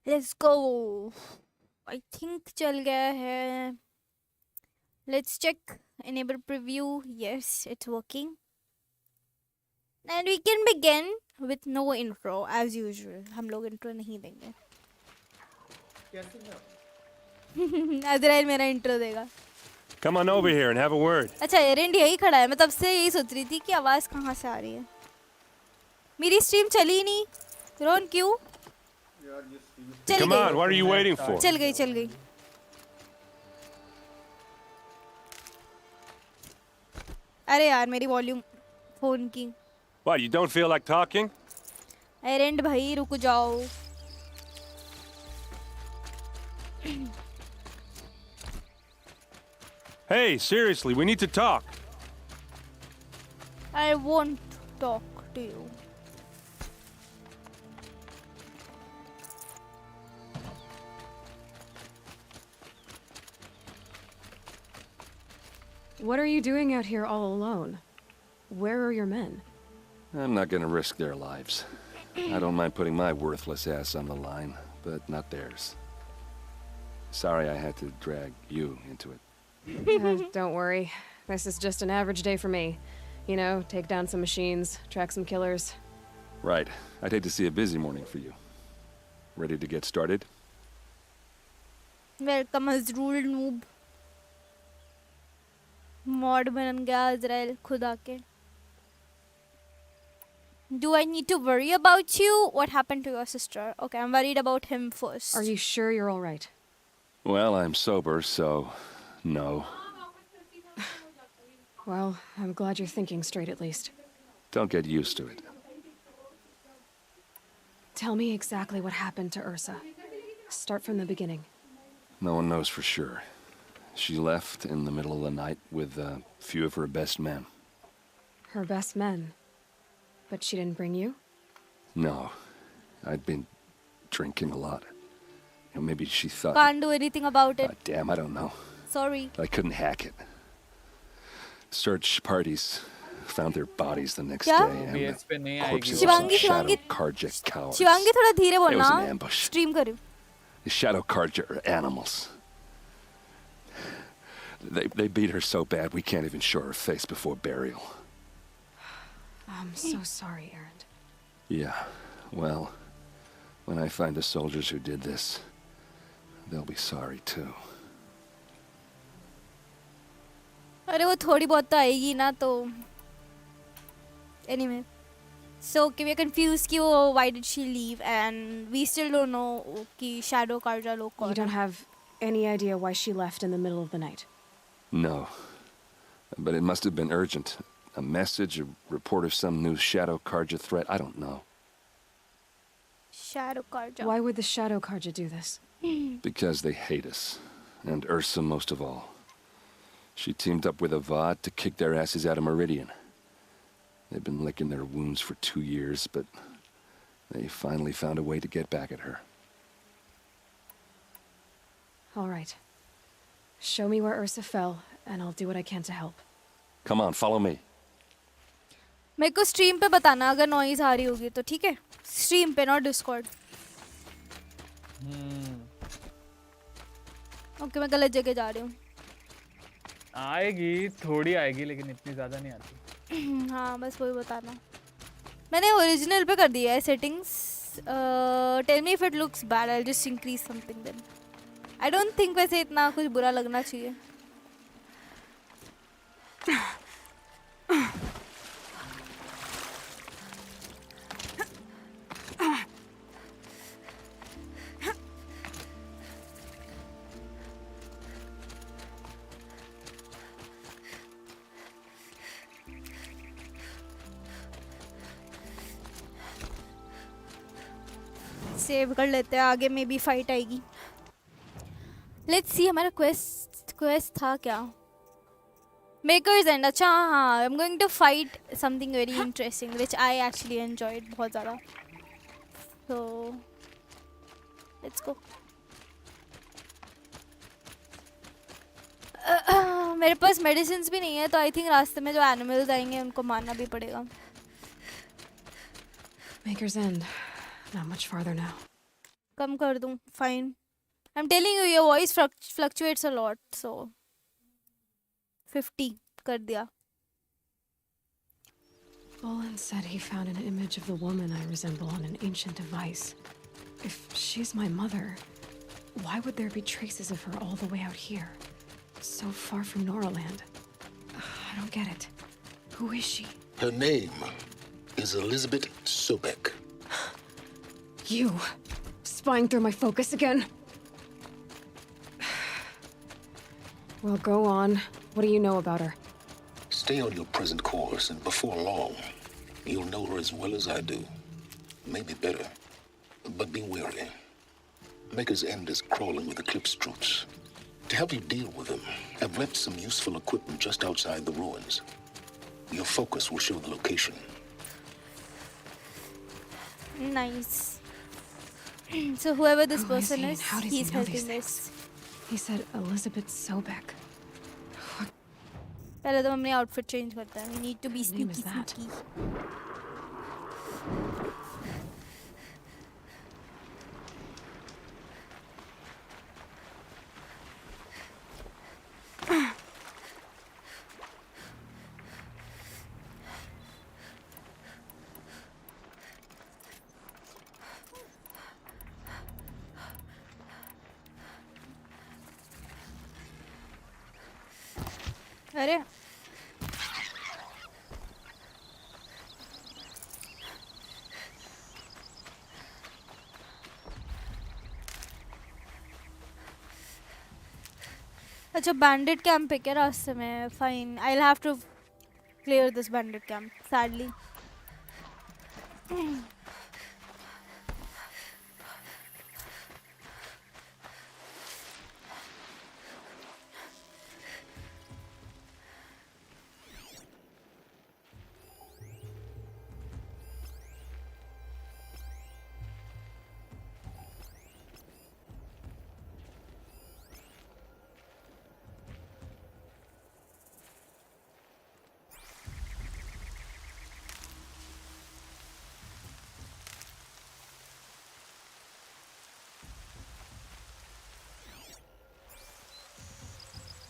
Let's go. I think चल गया है. Let's check. Enable preview. Yes, it's working. And we can begin with no intro as usual. हम लोग intro नहीं देंगे. अजराइल मेरा intro देगा. Come on over here and have a word. अच्छा एरेंड यही खड़ा है. मैं तब से यही सोच रही थी कि आवाज़ कहाँ से आ रही है. मेरी स्ट्रीम चली ही नहीं. रोन क्यों? चल Come on, what are you waiting for? चल गई. अरे यार मेरी वॉल्यूम फोन की. What, you don't feel like talking? Errand भाई रुक जाओ. Hey, seriously, we need to talk. I won't talk to you. What are you doing out here all alone? Where are your men? I'm not gonna risk their lives. I don't mind putting my worthless ass on the line, but not theirs. Sorry I had to drag you into it. Don't worry. This is just an average day for me. You know, take down some machines, track some killers. Right. I'd hate to see a busy morning for you. Ready to get started? Welcome as ruled noob. Mod बन गया Israel खुद आके. Do I need to worry about you? What happened to your sister? Okay, I'm worried about him first. Are you sure you're all right? Well, I'm sober, so no. Well, I'm glad you're thinking straight at least. Don't get used to it. Tell me exactly what happened to Ursa. Start from the beginning. No one knows for sure. She left in the middle of the night with a few of her best men. Her best men? But she didn't bring you? No. I'd been drinking a lot. And maybe she thought... Can't do anything about it. Damn, I don't know. Sorry. I couldn't hack it. Search parties found their bodies the next क्या? day, and the corpses of some Shivangi shadow Karja cowards. Shivangi थोड़ा धीरे It बोलना. was an ambush. Stream कर. The shadow Karja are animals. They beat her so bad we can't even show her face before burial. I'm so sorry, Erend. Yeah, well, when I find the soldiers who did this, they'll be sorry too. अरे वो थोड़ी बहुत तो आएगी ना तो. Anyway, so okay, we are confused कि वो why did she leave and we still don't know कि shadow कार्जा लोग कौन. You don't have any idea why she left in the middle of the night? No, but it must have been urgent. A message, a report of some new shadow Karja threat, I don't know. Shadow कार्जा. Why would the Shadow Karja do this? Because they hate us, and Ursa most of all. She teamed up with Avad to kick their asses out of Meridian. They've been licking their wounds for 2 years, but they finally found a way to get back at her. All right. Show me where Ursa fell, and I'll do what I can to help. Come on, follow me. मेरे को stream पे बताना अगर noise आ रही होगी तो ठीक है. स्ट्रीम पे नॉट डिस्कॉर्ड. ओके मैं गलत जगह जा रही हूँ. आएगी थोड़ी आएगी लेकिन इतनी ज्यादा नहीं आती. हाँ बस वही बताना. मैंने ओरिजिनल पे कर दिया है settings. Tell me if it looks bad I will just increase something then. I don't think वैसे इतना कुछ बुरा लगना चाहिए. सेव कर लेते हैं आगे में भी फाइट आएगी. लेट्स सी हमारा क्वेस्ट था क्या. Makers and. अच्छा हाँ I am going to fight something very interesting which I actually enjoyed बहुत ज़्यादा. तो लेट्स गो. मेरे पास मेडिसिन्स भी नहीं है तो आई थिंक रास्ते में जो एनिमल्स आएंगे उनको मारना भी पड़ेगा. Maker's End. Not much farther now. कम कर दूं fine. I'm telling you your voice fluctuates a lot, so 50 कर दिया. Bolin said he found an image of the woman I resemble on an ancient device. If she's my mother, why would there be traces of her all the way out here? So far from Noraland. I don't get it. Who is she? Her name is Elizabeth Sobek. You! Spying through my focus again? Well, go on. What do you know about her? Stay on your present course, and before long, you'll know her as well as I do. Maybe better. But be wary. Maker's End is crawling with Eclipse troops. To help you deal with them, I've left some useful equipment just outside the ruins. Your focus will show the location. Nice. So whoever this Who is person he is, and how does he's he know these helping things? us. He said Elizabeth Sobek. पहले तो हमने outfit change करता है. We need to be What name is sneaky that? sneaky. अरे अच्छा bandit camp है क्या रास्ते में? Fine, I'll have to clear this bandit camp. Sadly.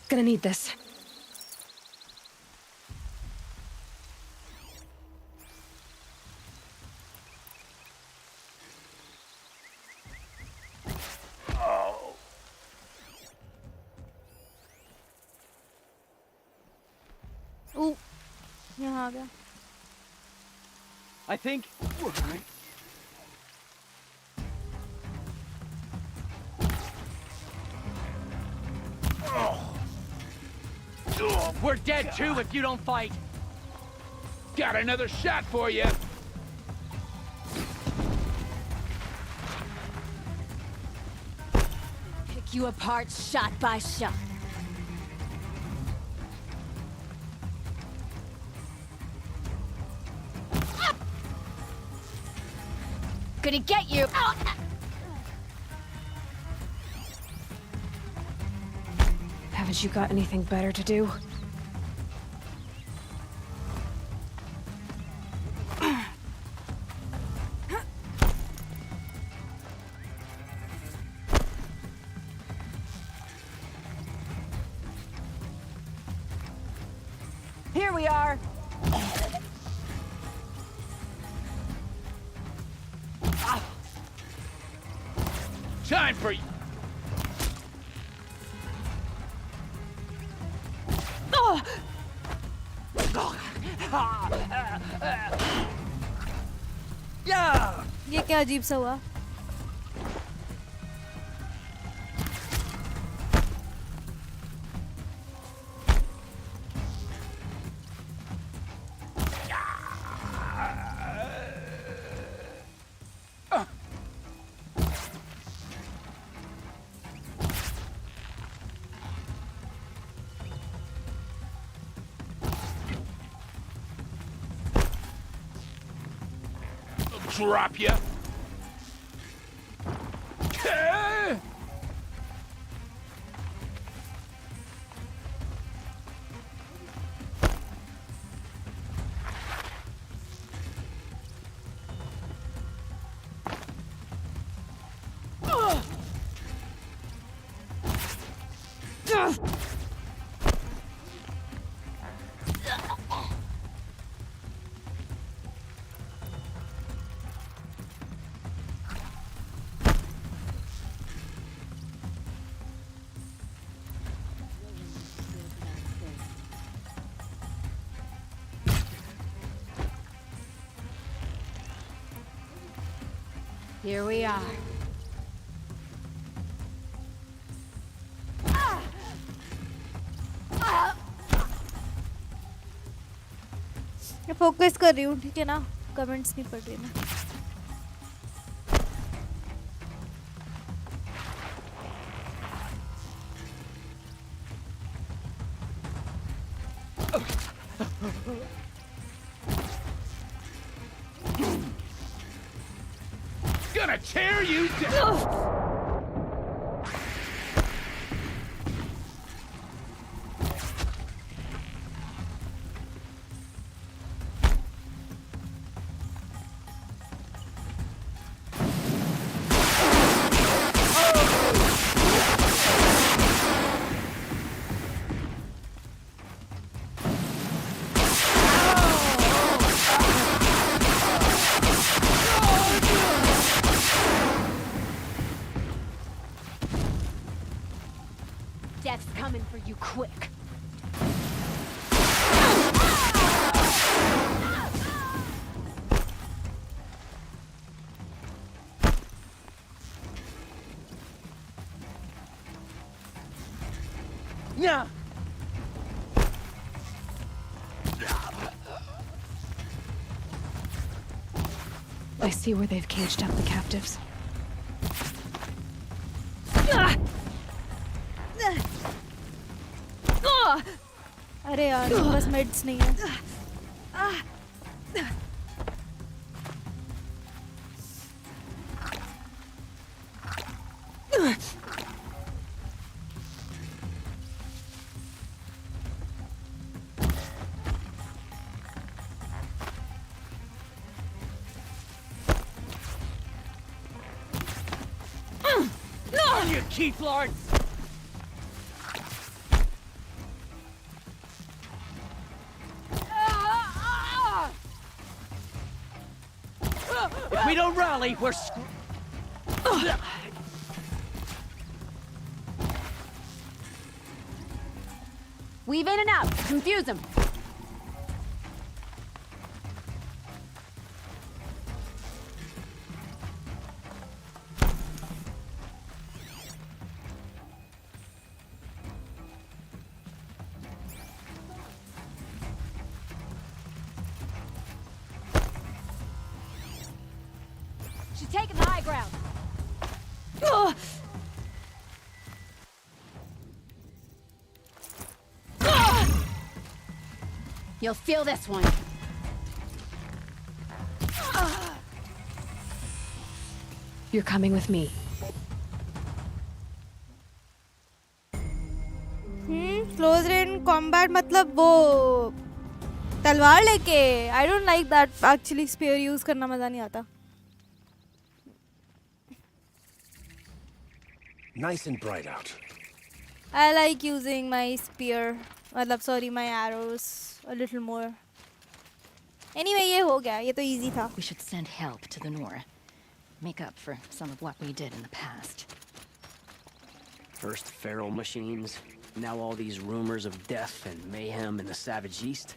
Gonna need this. Ooh, यहाँ आ गया. I think. We're dead too if you don't fight. Got another shot for you. Pick you apart shot by shot. Gonna get you. Haven't you got anything better to do? Here we are. Time for you. ये क्या अजीब सा हुआ? Drop you. Here we are. मैं focus कर रही हूँ, ठीक है ना? कमेंट्स नहीं पढ़ रही मैं. Gonna tear you down! Death's coming for you quick. Yeah. I see where they've caged up the captives. अरे यार मेरे पास मेड्स नहीं है. You Keith Lord! If we don't rally, we're screwed. Weave in and out. Confuse them. She's taking the high ground. You'll feel this one. You're coming with me. Close range combat मतलब वो तलवार लेके. I don't like that. Actually spear use करना मजा नहीं आता. Nice and bright out. I like using my spear. मतलब sorry my arrows a little more. Anyway ये हो गया. ये तो easy था. We should send help to the Nora. Make up for some of what we did in the past. First feral machines, now all these rumors of death and mayhem in the savage east.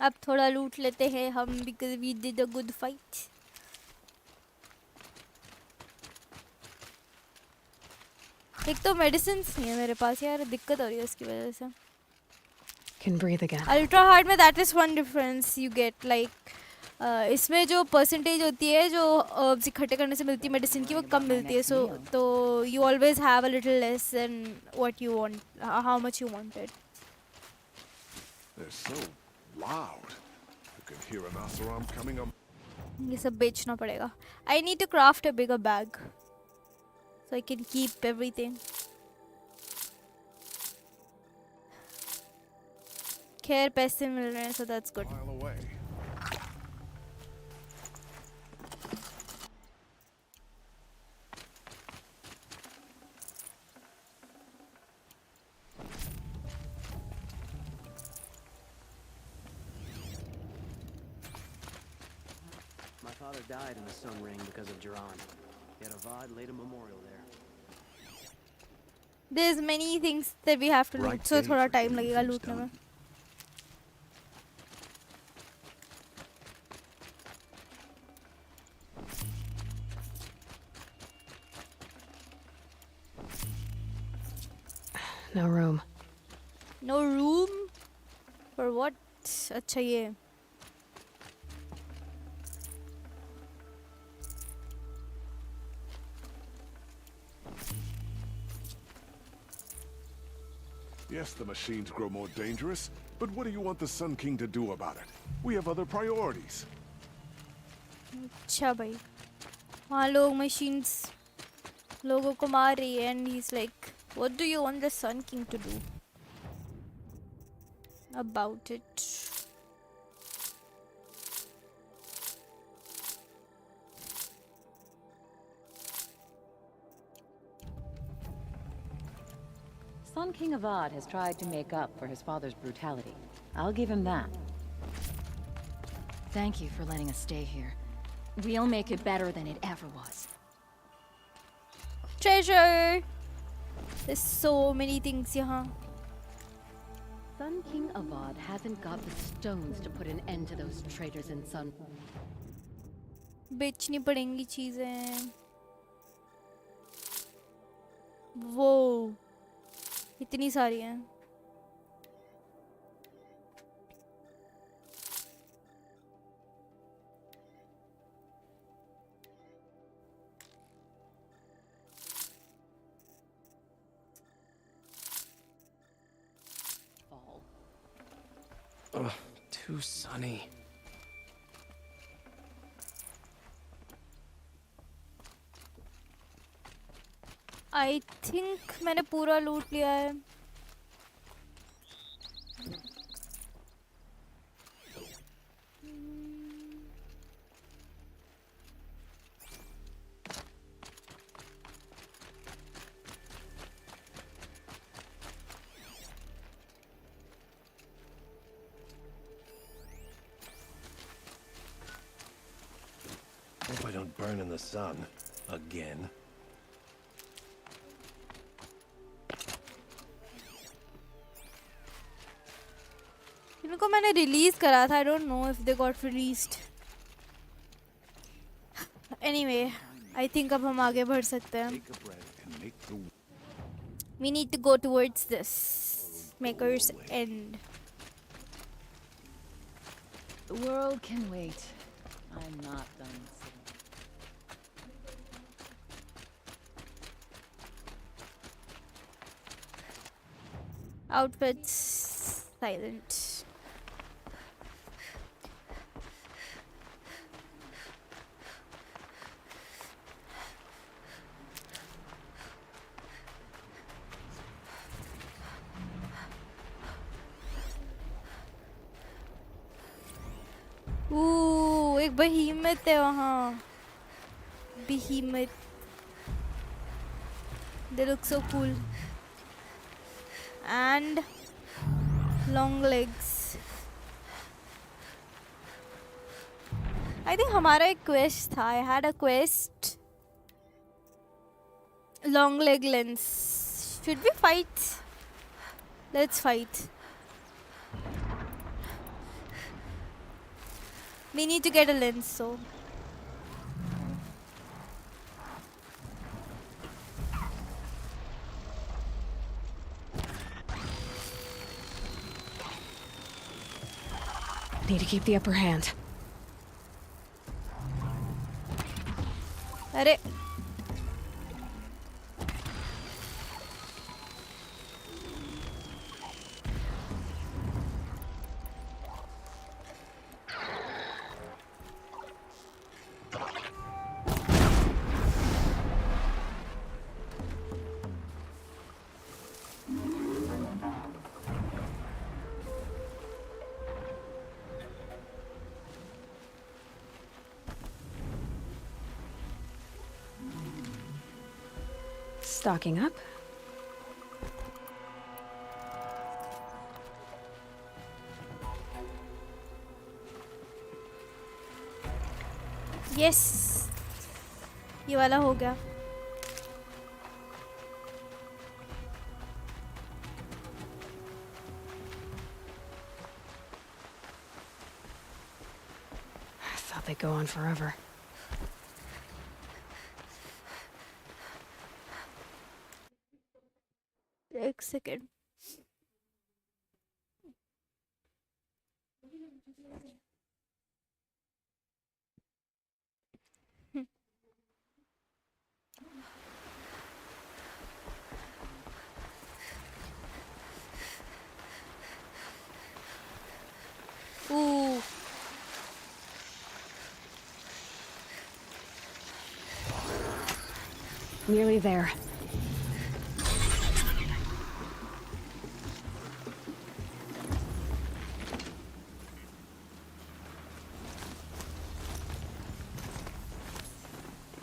अब थोड़ा लूट लेते हैं हम because we did a good fight. एक तो medicines नहीं है मेरे पास यार. दिक्कत हो रही है उसकी वजह से. Can breathe again. Ultra hard में that is one difference you get. Like इसमें जो परसेंटेज होती है जो herbs इकट्ठे करने से मिलती है मेडिसिन की वो कम मिलती है. सो तो you always have a little less than what you want, how much you wanted. They're so loud. You can hear an Asaram coming on. ये सब बेचना पड़ेगा. I need to craft a bigger bag so I can keep everything. खैर पैसे मिल रहे हैं so that's good. Mile away. father died in the Sun Ring because of Jiran. Yet Avad laid a memorial there. There's many things that we have to loot, Right so day थोड़ा for time getting लगेगा things लूटने में. done. No room. No room for what? अच्छा ये. Yes, the machines grow more dangerous, but what do you want the Sun King to do about it? We have other priorities. अच्छा भाई. वहाँ लोग machines लोगों को मार रही है and he's like, what do you want the Sun King to do about it? Sun King Avad has tried to make up for his father's brutality. I'll give him that. Thank you for letting us stay here. We'll make it better than it ever was. Treasure! There's so many things यहाँ. Sun King Avad hasn't got the stones to put an end to those traitors in Sun. बेचनी पड़ेंगी चीजें. वो इतनी सारी हैं. Ugh, too sunny. I think मैंने पूरा लूट लिया है. Hope I don't burn in the sun again. इनको मैंने रिलीज करा था. I don't know if they got released. Anyway, I think अब हम आगे बढ़ सकते हैं. Take a breath and make the We need to go towards this Maker's End. The world can wait. I'm not done sitting. Outfits silent. एक behemoth है वहाँ. Behemoth. They look so cool. And long legs. I think हमारा एक quest था. I had a quest. Long leg lens. Should we fight? Let's fight. We need to get a lens, so. Need to keep the upper hand. अरे Stocking up. Yes, ये वाला हो गया. I thought they'd go on forever. एक second. Ooh. Nearly there.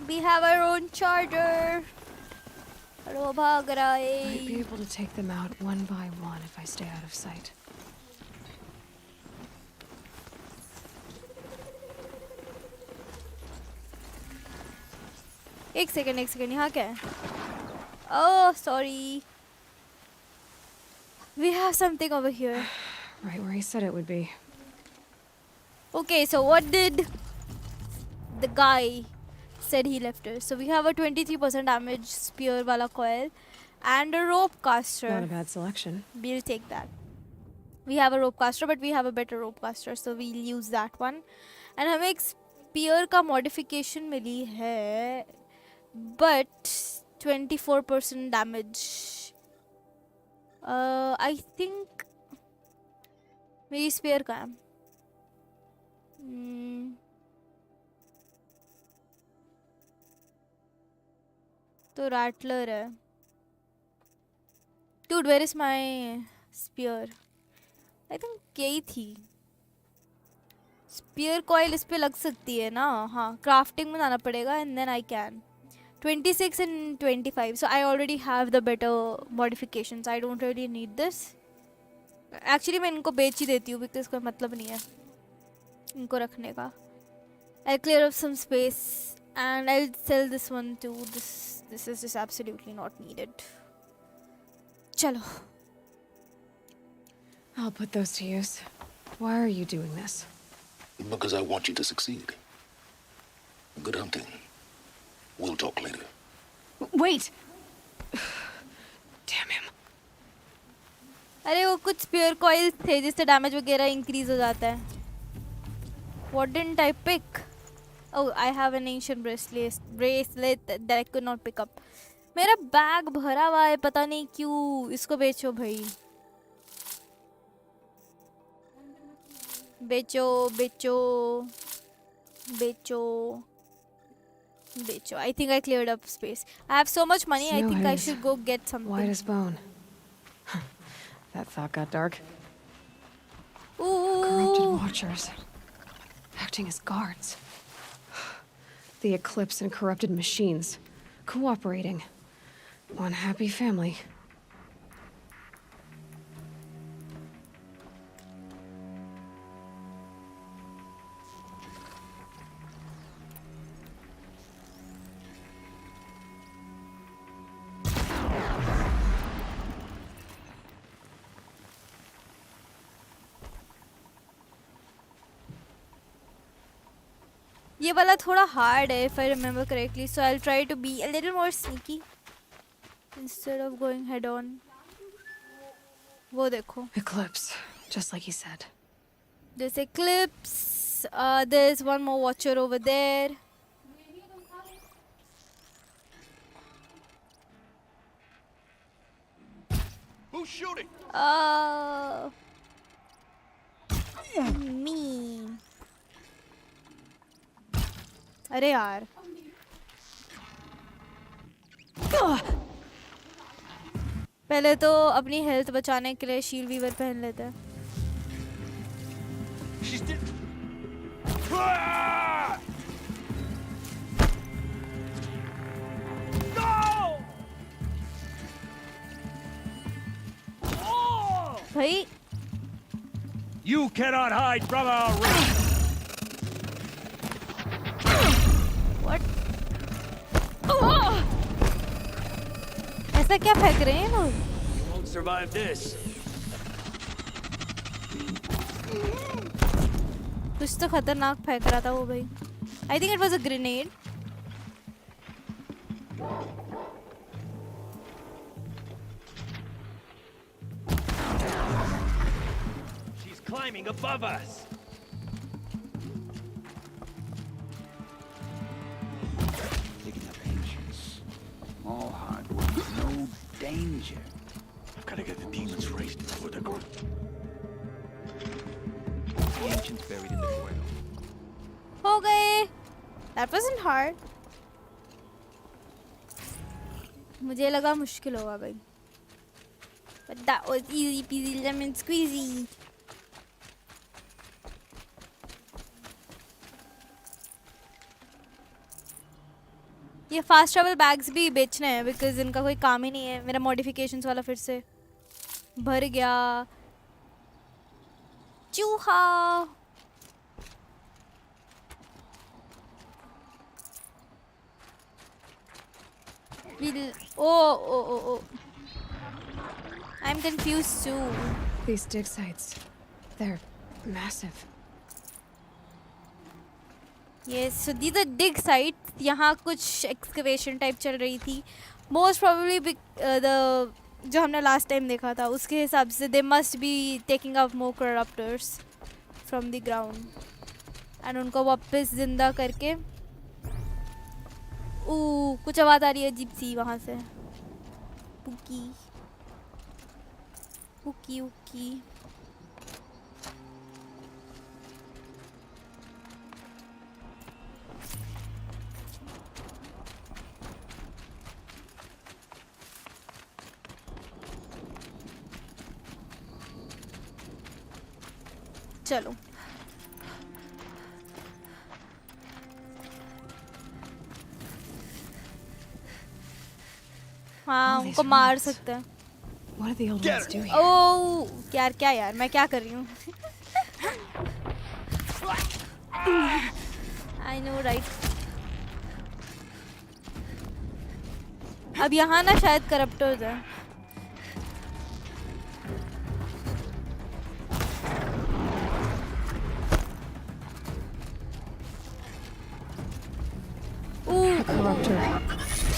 We have our own charger. और वो भाग रहा Might be है. able to take them out one by one if I stay out of sight. एक second यहाँ क्या है? Oh, sorry. We have something over here. Right where he said it would be. Okay, so what did the guy said he left us? So we have a 23% damage spear wala coil and a rope caster. Not a bad selection. We'll take that. We have a rope caster, but we have a better rope caster, so we'll use that one. And हमें एक spear का modification मिली है, but 24% damage. I think मेरी spear का है. तो rattler है. Dude, where is my spear? I think यही थी. Spear coil इस पे लग सकती है ना? हाँ, crafting में जाना पड़ेगा and then I can. 26 and 25. So I already have the better modifications. I don't really need this. Actually मैं इनको बेच ही देती हूँ because कोई मतलब नहीं है इनको रखने का. I'll clear up some space and I'll sell this one too. This is just absolutely not needed. Chalo. I'll put those to use. Why are you doing this? Because I want you to succeed. Good hunting. We'll talk later. Wait! Damn him. अरे वो कुछ spear coils थे जिससे damage वगैरह increase हो जाता है. What didn't I pick? Oh, I have an ancient bracelet that I could not pick up. मेरा बैग भरा हुआ है पता नहीं क्यों. इसको बेचो भाई. बेचो बेचो बेचो बेचो. I think I cleared up space. I have so much money. I think I should go get something. White as bone. That thought got dark. Ooh. Corrupted watchers. Acting as guards. The Eclipse and corrupted machines. Cooperating. One happy family. ये वाला थोड़ा hard है if I remember correctly, so I'll try to be a little more sneaky instead of going head on. वो देखो. Eclipse, just like he said. There's Eclipse. There's one more watcher over there. Who's shooting? Me. अरे यार. पहले तो अपनी health बचाने के लिए शील्ड वीवर पहन लेते हैं. She's dead. भाई You cannot hide from our wrath. What? ऐसा क्या फेंक रहे हैं लोग? You won't survive this. कुछ तो खतरनाक फेंक रहा था वो भाई. I think it was a grenade. She's climbing above us. Picking up ancients. All hard work, no danger. I've got to get the demons raised before they're gone. The ancients buried in the soil. हो गए. That wasn't hard. मुझे लगा मुश्किल होगा भाई. But that was easy peasy lemon squeezy. ये fast travel bags भी बेचने हैं बिकॉज इनका कोई काम ही नहीं है. मेरा मॉडिफिकेशंस वाला फिर से भर गया. चूहा. Oh. I'm confused too. These dig sites, they're massive. Yes, so these are dig sites. यहाँ कुछ excavation type चल रही थी. Most probably जो हमने last time देखा था उसके हिसाब से they must be taking out more corruptors from the ground and उनको वापस जिंदा करके. कुछ आवाज आ रही है अजीब सी वहाँ से. पुकी पुकी उकी. चलो हाँ उनको मार सकते हैं. What do the old ones do here? ओह यार क्या यार मैं क्या कर रही हूँ. I know right. अब यहाँ ना शायद करप्टर्स हैं. A corruptor.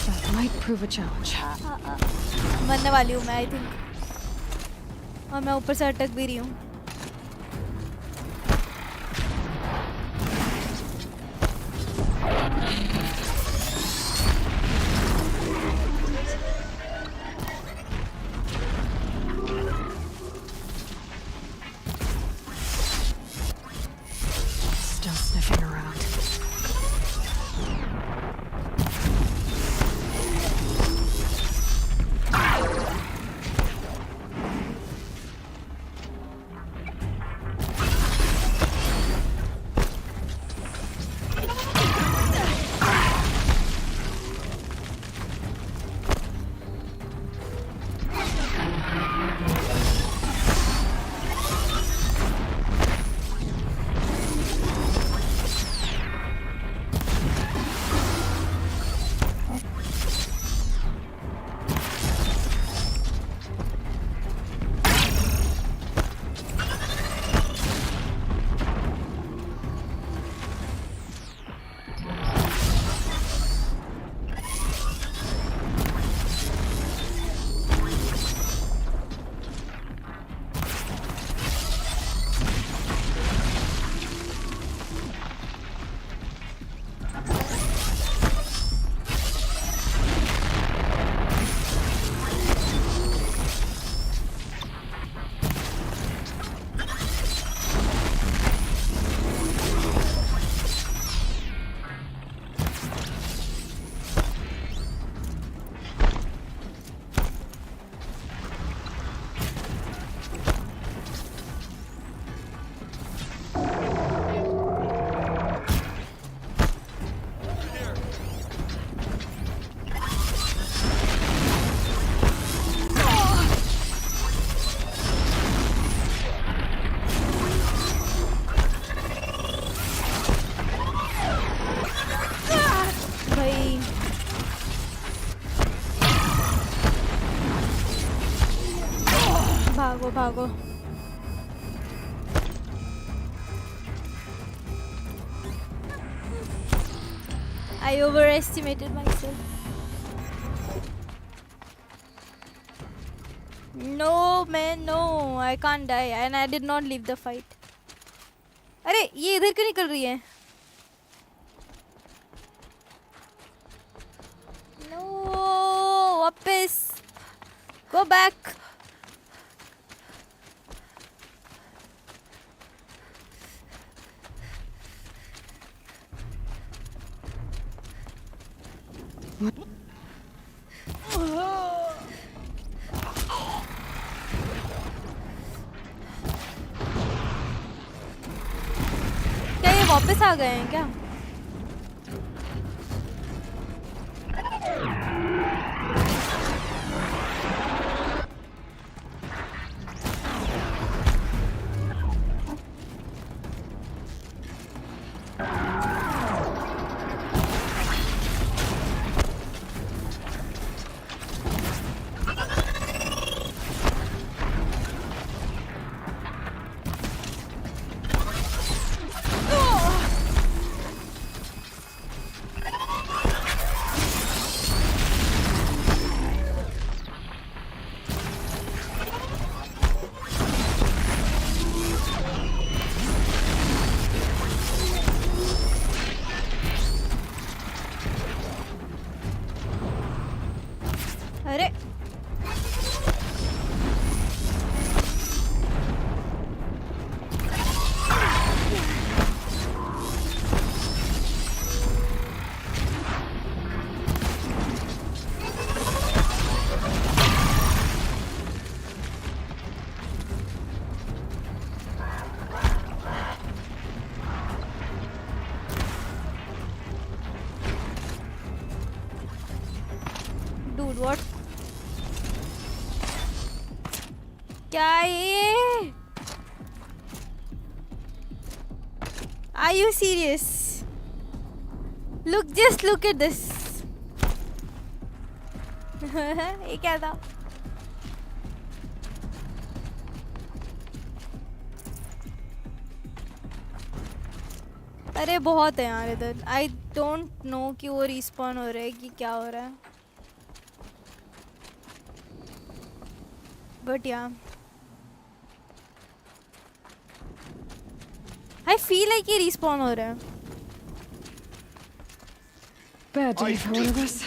That might prove a challenge. मरने वाली हूँ मैं आई थिंक. और मैं ऊपर से अटक भी रही हूँ. Still sniffing around. भागो भागो. I overestimated myself. No man, no, I can't die and I did not leave the fight. अरे ये इधर क्यों निकल रही है? No, वापस. Go back. क्या ये वापस आ गए हैं क्या? अरे dude, what? क्या ये? Are you serious? Look, just look at this. ये क्या था? अरे बहुत है यार इधर. I don't know कि वो respawn हो रहा है कि क्या हो रहा है. But yeah, I feel like ये respawn हो रहा है. Bad day for one of us.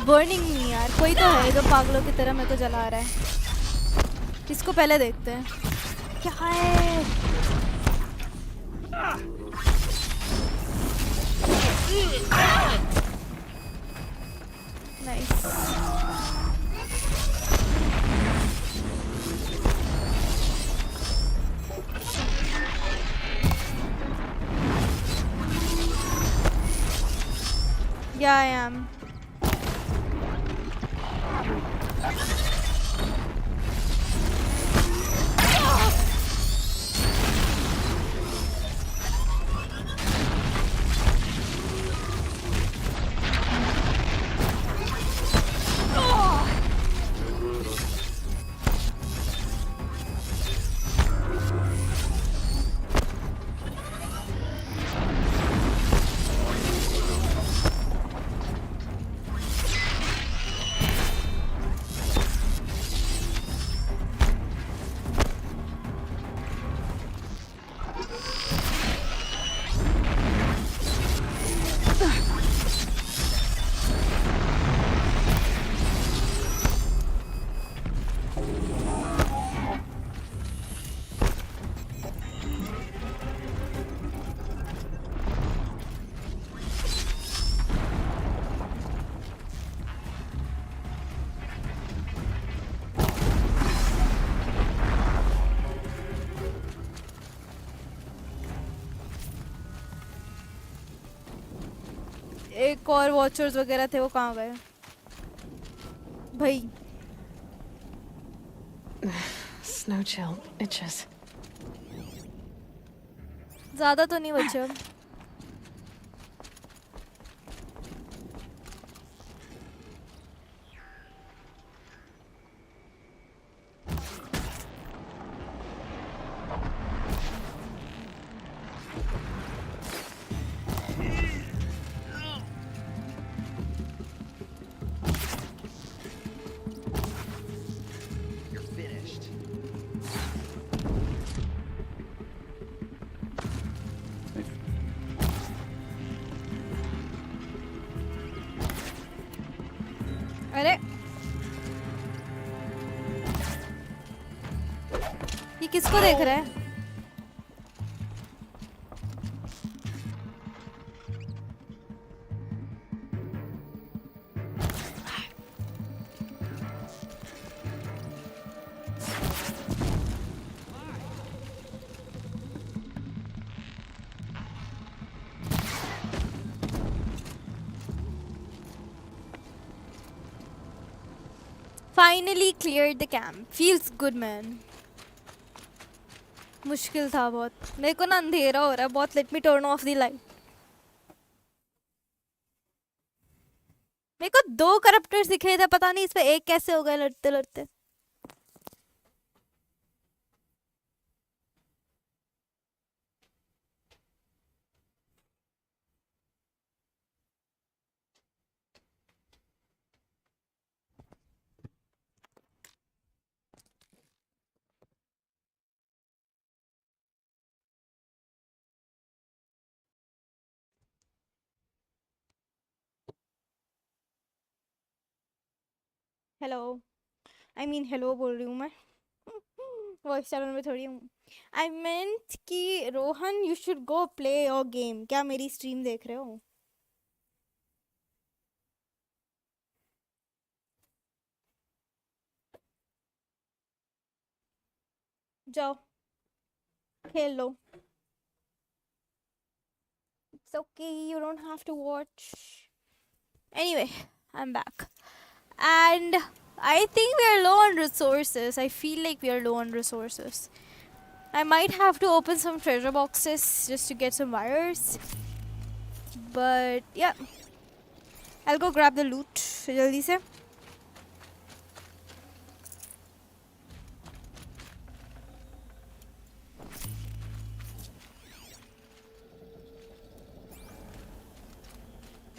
burning me यार. कोई तो है जो पागलों की तरह मेरे को जला रहा है. इसको पहले देखते हैं. क्या है? Nice. Yeah, I am. एक और वॉचर्स वगैरह थे, वो कहाँ गए भाई? Snow chill itches. ज़्यादा तो नहीं बचे अब. अरे ये किसको देख रहा है? Finally cleared the camp. Feels good, man. मुश्किल था बहुत. मेरे को ना अंधेरा हो रहा है बहुत. Let me turn off the light. मेरे को 2 करप्टर्स दिखे थे, पता नहीं इस पे एक कैसे हो गए लड़ते लड़ते. हेलो. आई मीन हेलो बोल रही हूँ मैं. वॉइस चैनल में थोड़ी हूँ. आई मेंट कि Rohan you should go play your game. क्या मेरी स्ट्रीम देख रहे हो? जाओ खेल लो. It's okay, you don't have to watch. Anyway, I'm back. And I think we are low on resources. I feel like we are low on resources. I might have to open some treasure boxes just to get some wires. But yeah, I'll go grab the loot जल्दी से.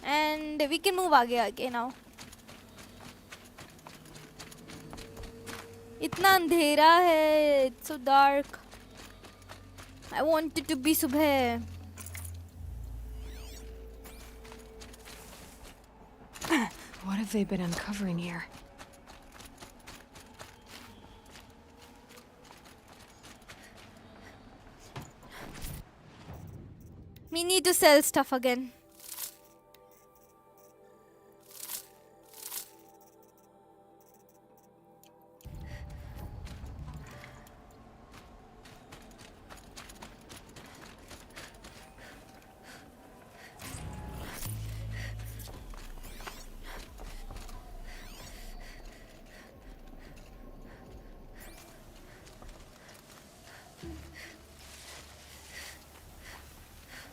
And we can move आगे now. इतना अंधेरा है. It's so dark. I want it to be सुबह. What What have they been uncovering here? We need to sell stuff again.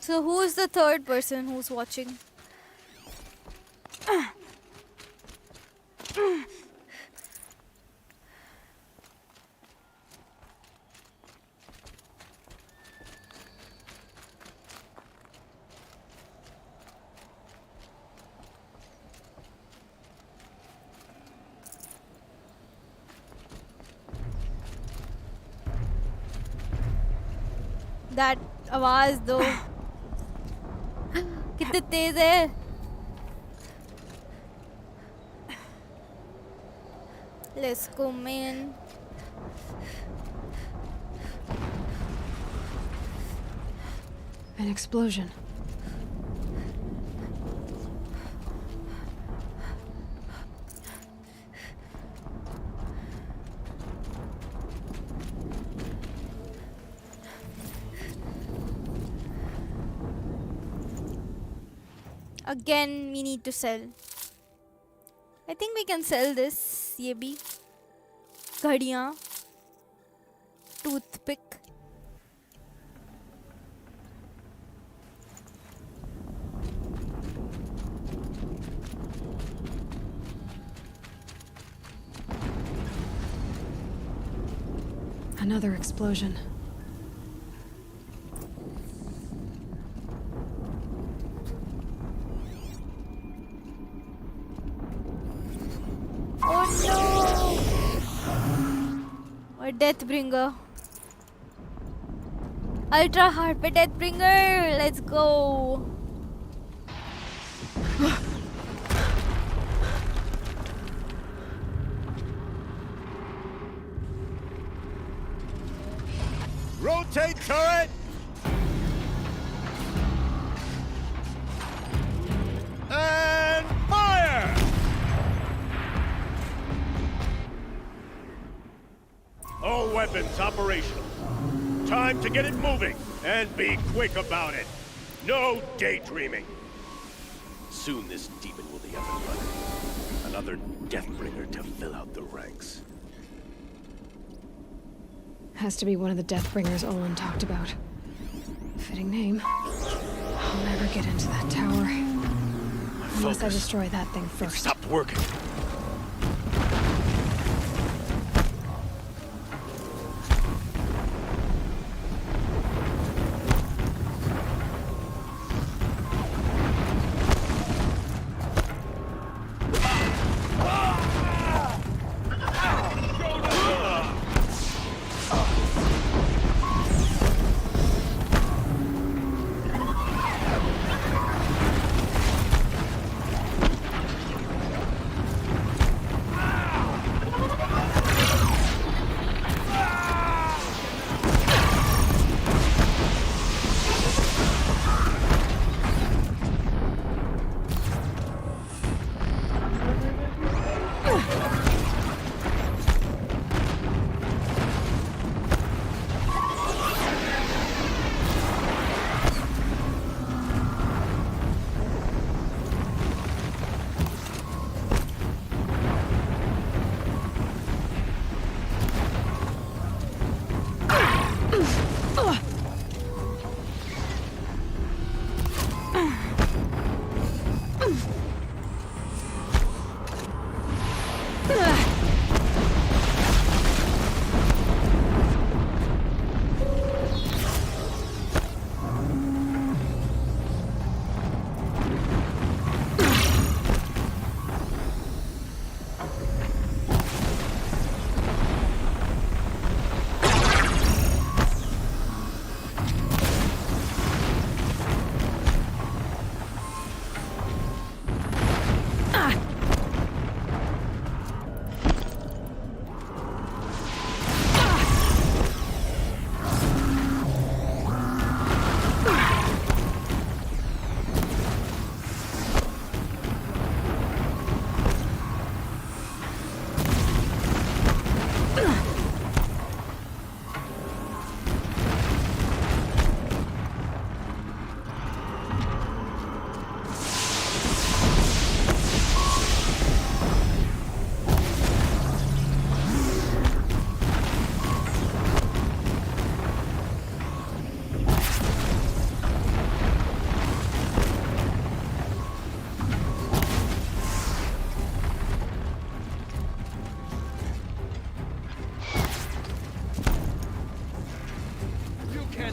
So who's the third person who's watching? That आवाज दो कितने तेज है Let's go, man. An explosion. Again, we need to sell. I think we can sell this. ये भी घड़ियाँ, toothpick. Another explosion. Oh no! Or Deathbringer. Ultra hard पे Deathbringer. Let's go. Rotate turret! And fire! All weapons operational. Time to get it moving, and be quick about it. No daydreaming. Soon this demon will be up and running. Another Deathbringer to fill out the ranks. Has to be one of the Deathbringers Olin talked about. Fitting name. I'll never get into that tower. Unless I destroy that thing It first. stopped working.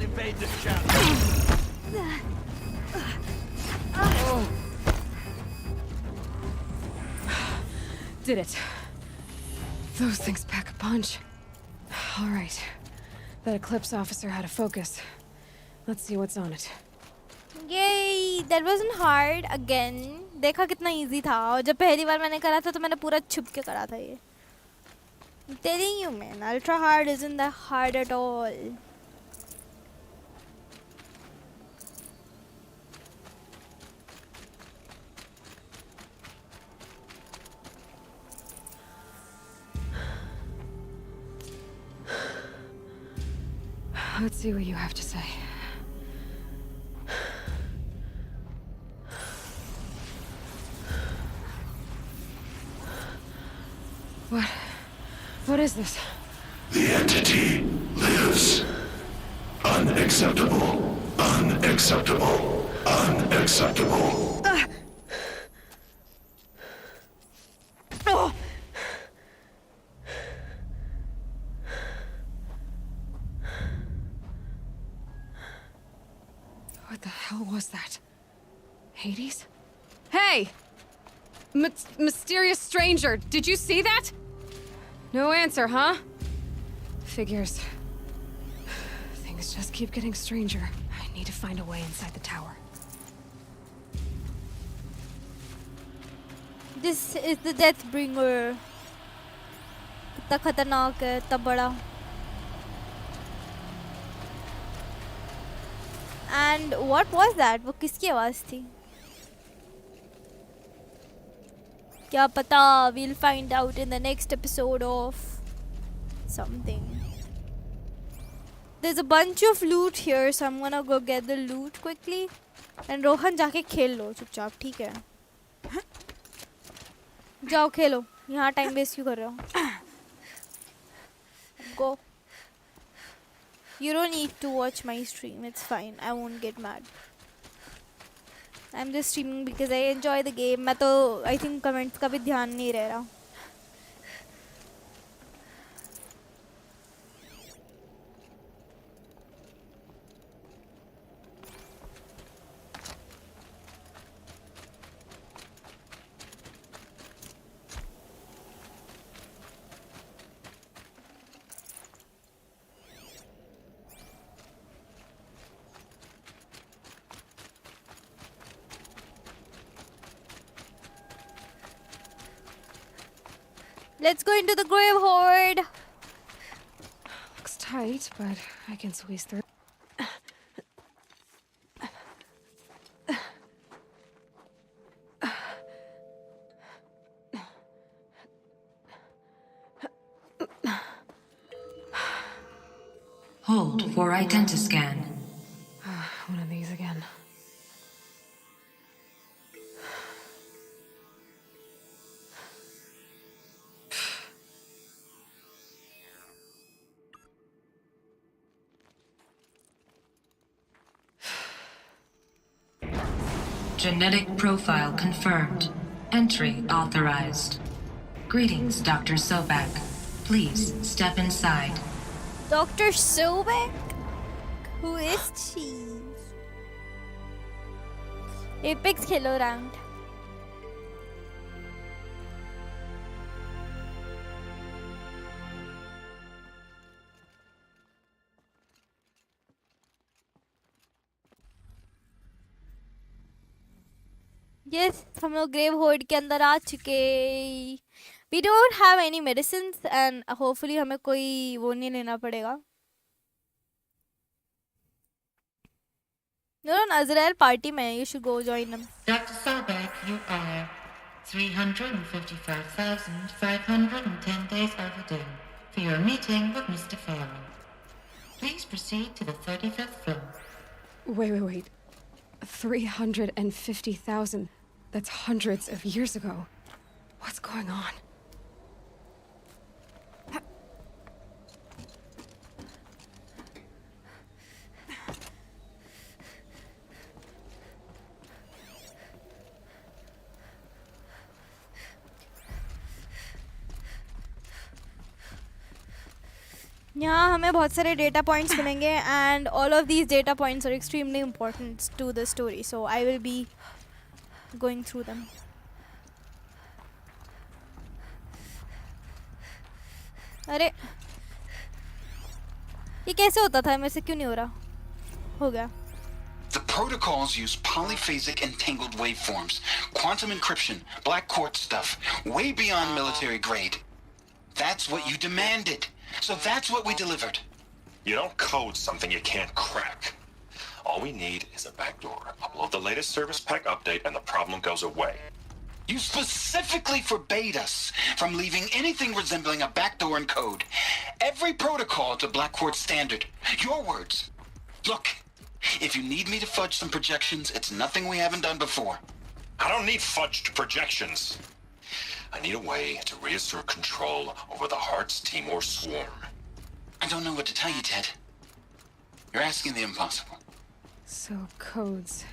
and invade this channel. Did it. Those things pack a punch. All right. That Eclipse officer had a focus. Let's see what's on it. Yay! That wasn't hard again. देखा कितना easy था और जब पहली बार मैंने करा था तो मैंने पूरा छुप के करा था ये. I'm telling you man, ultra hard isn't that hard at all. Let's see what you have to say. What is this? The entity lives. Unacceptable. Unacceptable. Unacceptable. Oh! What the hell was that? Hades? Hey! Mysterious stranger, did you see that? No answer, huh? Figures. Things just keep getting stranger. I need to find a way inside the tower. This is the Deathbringer. कितना खतरनाक है, इतना बड़ा. And what was that? वो किसकी आवाज थी? क्या पता? We'll find out in the next episode of something. There's a bunch of loot here, so I'm gonna go get the loot quickly. And Rohan जाके खेल लो चुपचाप, ठीक है? जाओ खेलो. यहाँ टाइम वेस्ट क्यों कर रहे हो? Go. You don't need to watch my stream. It's fine. I won't get mad. I'm just streaming because I enjoy the game. मैं तो I think comments का भी ध्यान नहीं रह रहा. Let's go into the grave horde. Looks tight, but I can squeeze through. Hold for identiscan. One of these again. Genetic profile confirmed. Entry authorized. Greetings, Dr. Sobek. Please step inside. Dr. Sobek? Who is she? Apex Khelo ranked. Yes, हम लोग grave horde के अंदर आ चुके. We don't have any medicines and hopefully हमें कोई वो नहीं लेना पड़ेगा. No, Azrael party में. You should go join them. Dr. Sobek, you are 355,510 days overdue for your meeting with Mr. Farrell. Please proceed to the 35th floor. Wait. 350,000. That's hundreds of years ago. What's going on? यहाँ हमें बहुत सारे data points मिलेंगे and all of these data points are extremely important to the story, so I will be going through them. अरे ये कैसे होता था? मेरे से क्यों नहीं हो रहा? हो गया. The protocols use polyphasic entangled waveforms, quantum encryption, black quartz stuff, way beyond military grade. That's what you demanded. So that's what we delivered. You don't code something you can't crack. All we need is a backdoor. Upload the latest service pack update and the problem goes away. You specifically forbade us from leaving anything resembling a backdoor in code. Every protocol to Black Quartz standard. Your words. Look, if you need me to fudge some projections, it's nothing we haven't done before. I don't need fudged projections. I need a way to reassert control over the Hearts team or swarm. I don't know what to tell you, Ted. You're asking the impossible. So, codes.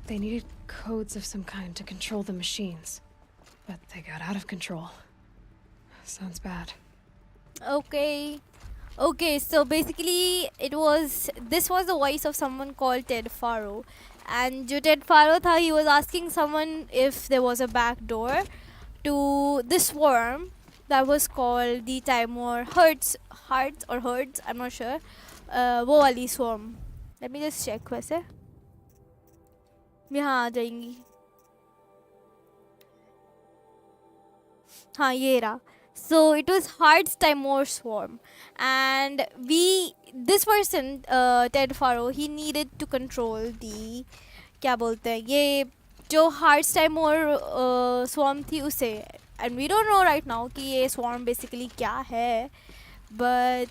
They needed codes of some kind to control the machines. But they got out of control. Sounds bad. Okay. Okay, so basically this was the voice of someone called Ted Faro. And जो Ted Faro था, he was asking someone if there was a back door to this swarm that was called the Timor Hearts, I'm not sure. वो वाली swarm. Let me just check वैसे. यहाँ आ जाएंगी. हाँ ये रहा. So it was Hearts Timor swarm, and this person Ted Faro, he needed to control the क्या बोलते हैं ये जो Hearts Timor swarm थी उसे, and we don't know right now कि ये swarm basically क्या है, but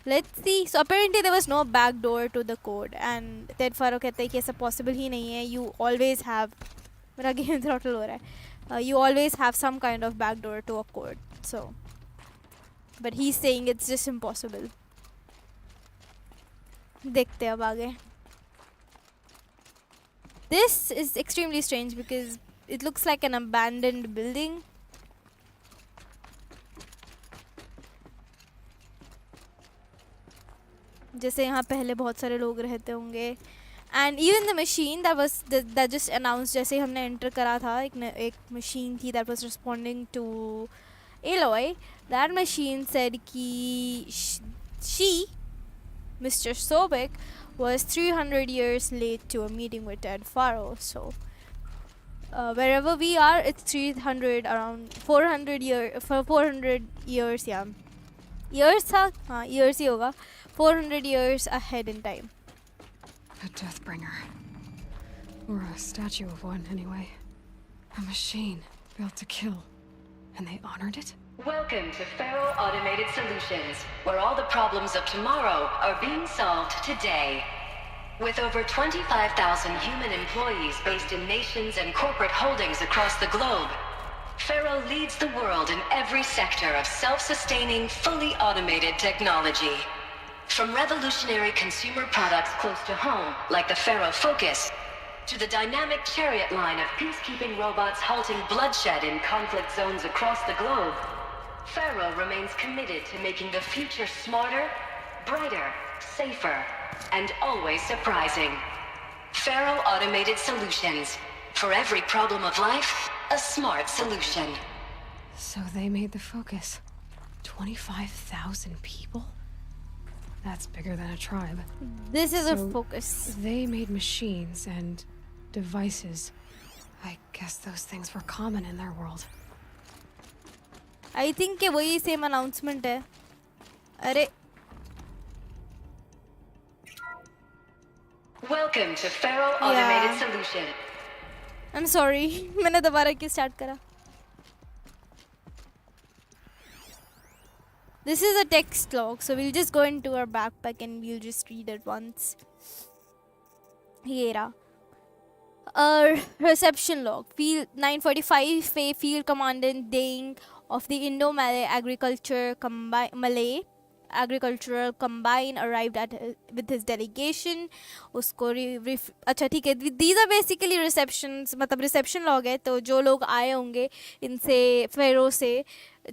let's see. So apparently there was no back door to the code, and Ted Faro कहते हैं कि ऐसा possible ही नहीं है. You always have मेरा game throttle हो रहा है. You always have some kind of backdoor to a code. So, but he's saying it's just impossible. देखते हैं अब आगे. This is extremely strange because it looks like an abandoned building. जैसे यहाँ पहले बहुत सारे लोग रहते होंगे. And even the machine that just announced जैसे हमने enter करा था एक machine थी that was responding to Aloy. That machine said कि she, Mr. Sobek, was 300 years late to a meeting with Ted Faro. So wherever we are, it's 300 around 400 years yeah. Years था हाँ years ही होगा. 400 years ahead in time. A Deathbringer. Or a statue of one, anyway. A machine built to kill. And they honored it? Welcome to Faro Automated Solutions, where all the problems of tomorrow are being solved today. With over 25,000 human employees based in nations and corporate holdings across the globe, Faro leads the world in every sector of self-sustaining, fully automated technology. From revolutionary consumer products close to home, like the Faro Focus, to the dynamic chariot line of peacekeeping robots halting bloodshed in conflict zones across the globe, Faro remains committed to making the future smarter, brighter, safer, and always surprising. Faro Automated Solutions. For every problem of life, a smart solution. So they made the Focus. 25,000 people? That's bigger than a tribe. This is a Focus. They made machines and devices. I guess those things were common in their world. I think कि वही same announcement है. अरे. Welcome to Faro Automated Solution. I'm sorry. मैंने दोबारा क्यों start करा? This is a text log, so we'll just go into our backpack and we'll just read it once. Here. A reception log. Field 945 Field Commandant Deng of the Indo-Malay Agriculture Malay agricultural combine arrived at with his delegation. उसको अच्छा ठीक है, these are basically receptions, मतलब reception log है, तो जो लोग आए होंगे इनसे फेरो से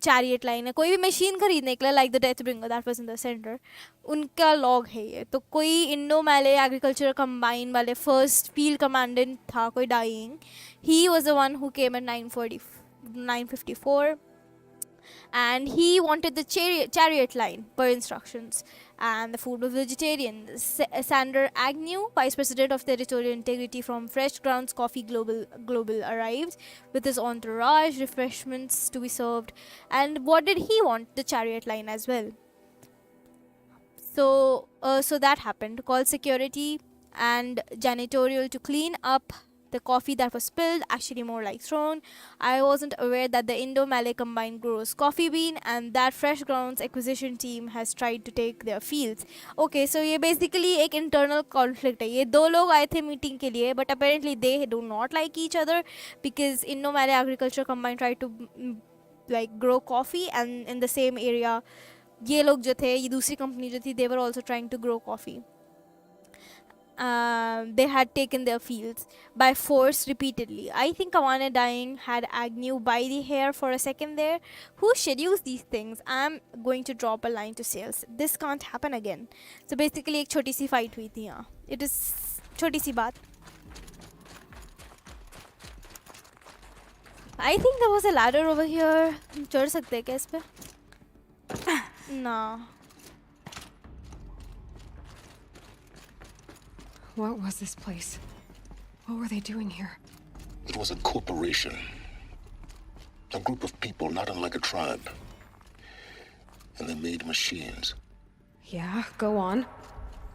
चैरियट लाइन है, कोई भी मशीन खरीदने के लिए like the Death Bringer that was in the centre, उनका लॉग है ये. तो कोई इंडो मैले एग्रीकल्चर कंबाइन वाले फर्स्ट फील्ड कमांडेंट था कोई dying. He was the one who came at 954 and he wanted the chariot line per instructions, and the food was vegetarian. Sander Agnew, vice president of territorial integrity from Fresh Grounds Coffee Global arrived with his entourage, refreshments to be served. And what did he want? The chariot line as well. So that happened. Called security and janitorial to clean up the coffee that was spilled, actually more like thrown. I wasn't aware that the Indo-Malay combine grows coffee bean and that Fresh Grounds acquisition team has tried to take their fields. Okay, so ये basically एक internal conflict है. ये दो लोग आए थे meeting के लिए, but apparently they do not like each other because Indo-Malay agriculture combine tried to like grow coffee, and in the same area ये लोग जो थे, ये दूसरी company जो थी, they were also trying to grow coffee. They had taken their fields by force repeatedly. I think Kawane dying had Agnew by the hair for a second there. Who schedules these things? I'm going to drop a line to sales. This can't happen again. So basically एक छोटी सी fight हुई थी यहाँ. It is छोटी सी बात. I think there was a ladder over here. चढ़ सकते हैं क्या इस पे? No. What was this place? What were they doing here? It was a corporation. A group of people not unlike a tribe. And they made machines. Yeah, go on.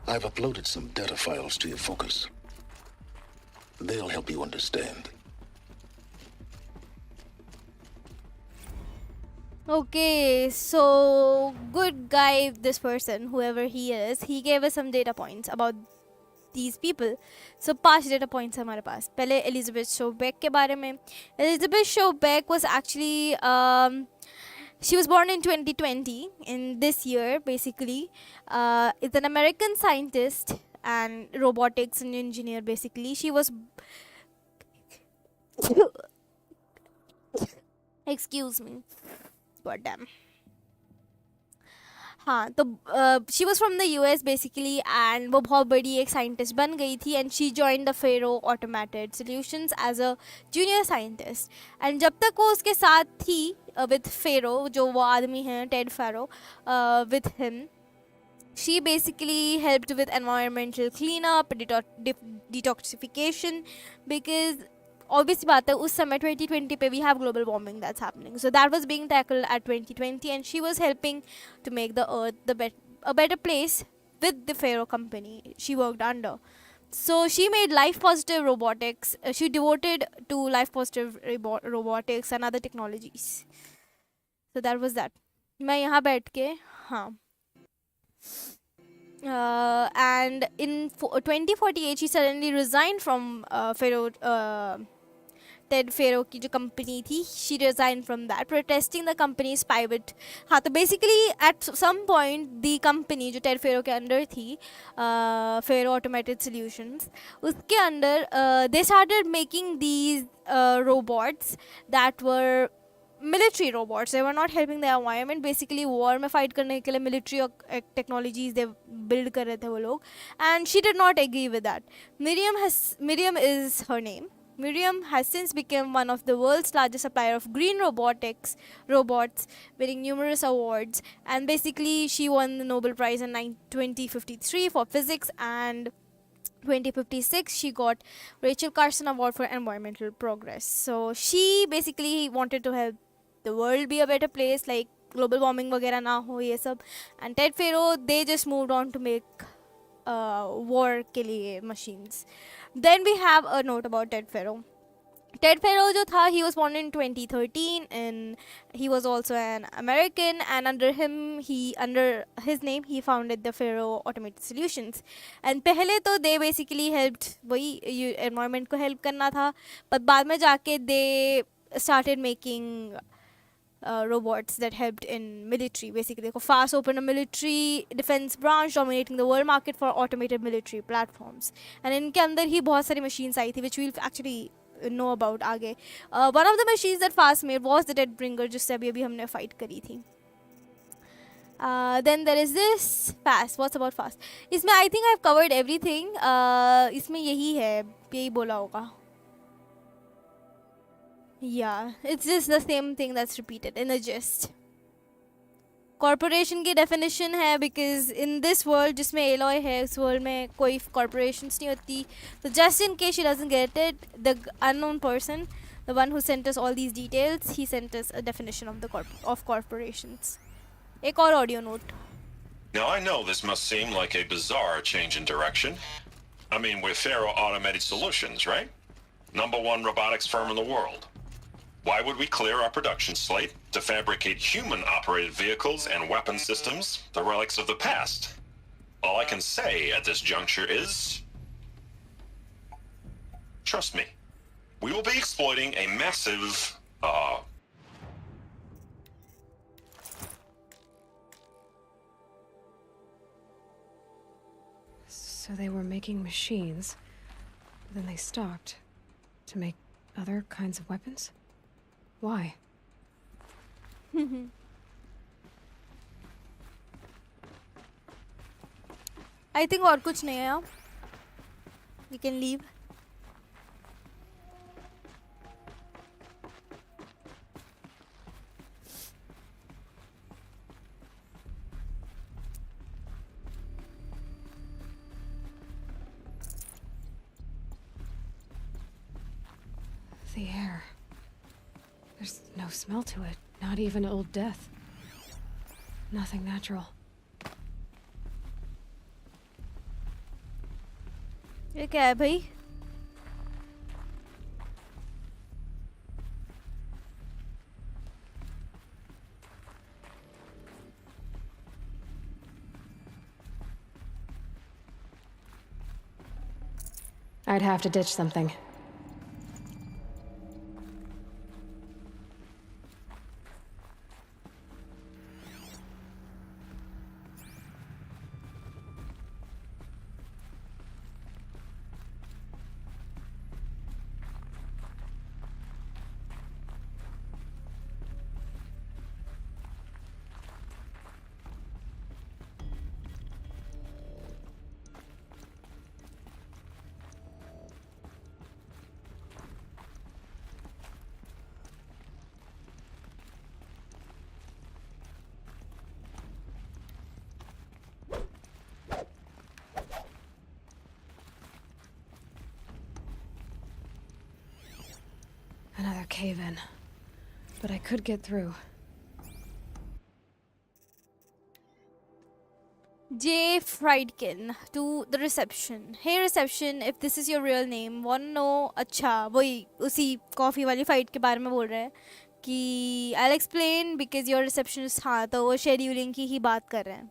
I've uploaded some data files to your focus. They'll help you understand. Okay, so good guy, this person, whoever he is, he gave us some data points about these people. So 5 data points है हमारे पास. पहले Elizabeth Showbeck के बारे में. Elizabeth Showbeck was actually she was born in 2020, in this year basically. Is an American scientist and robotics and engineer basically. She was excuse me. God damn. हाँ तो she was from the US basically, and वो बहुत बड़ी एक scientist बन गई थी, and she joined the Faro Automated Solutions as a junior scientist. And जब तक वो उसके साथ थी with Faro, जो वो आदमी हैं Ted Faro, with him, she basically helped with environmental cleanup, detoxification, because obviously बात है उस समय 2020 पे we have global warming that's happening, so that was being tackled at 2020, and she was helping to make the earth a better place with the Faro company she worked under. So she made life positive robotics. She devoted to life positive robotics and other technologies. So that was that. मैं यहाँ बैठ के हाँ. And in 2048 she suddenly resigned from Faro Ted Faro की जो company थी, she resigned from that, protesting the company's pivot. हाँ तो basically at some point the company जो Ted Faro के अंदर थी, Faro Automated Solutions, उसके अंदर they started making these robots that were military robots. They were not helping the environment. Basically war में fight करने के लिए military technologies they build कर रहे थे वो लोग, and she did not agree with that. Miriam is her name. Miriam has since become one of the world's largest supplier of green robots, winning numerous awards. And basically, she won the Nobel Prize in 2053 for physics, and 2056 she got Rachel Carson Award for environmental progress. So she basically wanted to help the world be a better place, like global warming वगैरह ना हो ये सब. And Ted Faro, they just moved on to make war के लिए machines. Then we have a note about Ted Faro. Ted Faro जो था, he was born in 2013, and he was also an American, and under his name he founded the Faro Automated Solutions. And पहले तो they basically helped वही environment को help करना था, but बाद में जाके they started making robots that helped in military. Basically, fast opened a military defense branch dominating the world market for automated military platforms. And इनके अंदर ही बहुत सारी machines आई थी, which we'll actually know about आगे. One of the machines that Fast made was the Deadbringer, जिससे अभी हमने fight करी थी. Then there is this Fast. What's about Fast? इसमें I think I've covered everything. इसमें यही है, यही बोला होगा. Yeah, it's just the same thing that's repeated in a gist. Corporation की definition है because in this world जिसमें Aloy है, उस world में कोई corporations नहीं होती. So just in case she doesn't get it, the unknown person, the one who sent us all these details, he sent us a definition of the corporations. एक और audio note. Now I know this must seem like a bizarre change in direction. I mean, we're Faro Automated Solutions, right? #1 robotics firm in the world. Why would we clear our production slate to fabricate human-operated vehicles and weapon systems, the relics of the past? All I can say at this juncture is... trust me. We will be exploiting a massive, So they were making machines, then they stopped to make other kinds of weapons? Why? I think और कुछ नहीं है. We can leave. The air. There's no smell to it, not even old death. Nothing natural. ये क्या है भाई? I'd have to ditch something. Another cave-in. But I could get through. J. Friedkin to the reception. Hey reception, if this is your real name, wanna know? अच्छा वही उसी coffee वाली fight के बारे में बोल रहे हैं कि I'll explain because your receptionist हाँ तो वो scheduling की ही बात कर रहे हैं.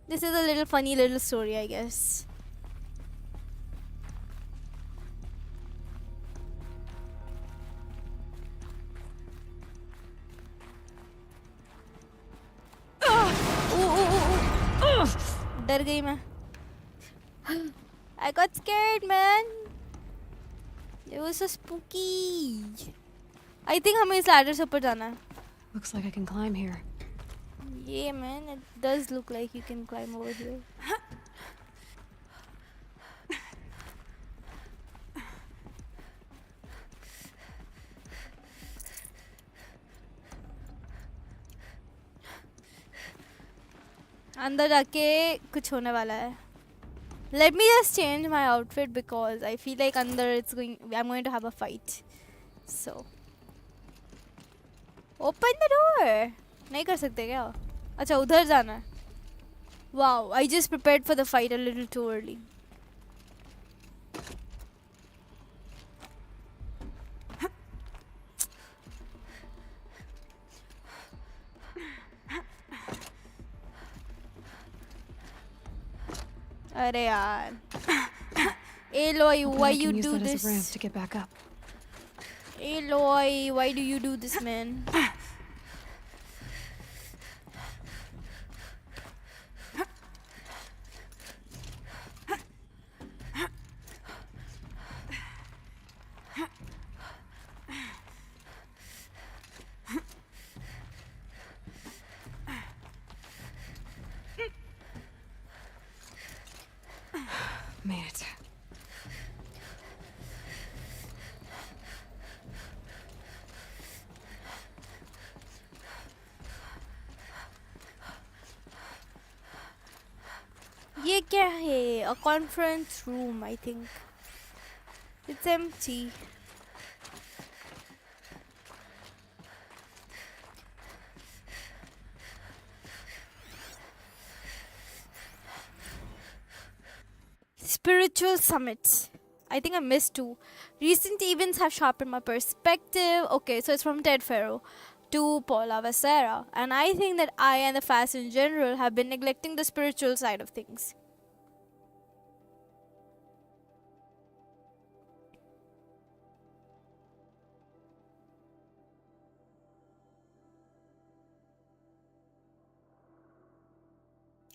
This is a little funny little story, I guess. डर गई मैं. I got scared, man. It was so spooky. I think हमें इस ladder से ऊपर जाना है. Looks like I can climb here. Yeah, man. It does look like you can climb over here. अंदर जाके कुछ होने वाला है. Let me just change my outfit because I feel like under I'm going to have a fight. So open the door. नहीं कर सकते क्या? अच्छा उधर जाना है. Wow, I just prepared for the fight a little too early. अरे यार. Aloy, why you do this? As a ramp to get back up. Aloy, why do you do this, man? Made it. ये क्या है? A conference room, I think. It's empty. Spiritual summits. I think I missed two. Recent events have sharpened my perspective. Okay, so it's from Ted Farrow to Paul Avacera. And I think that I and the fast in general have been neglecting the spiritual side of things.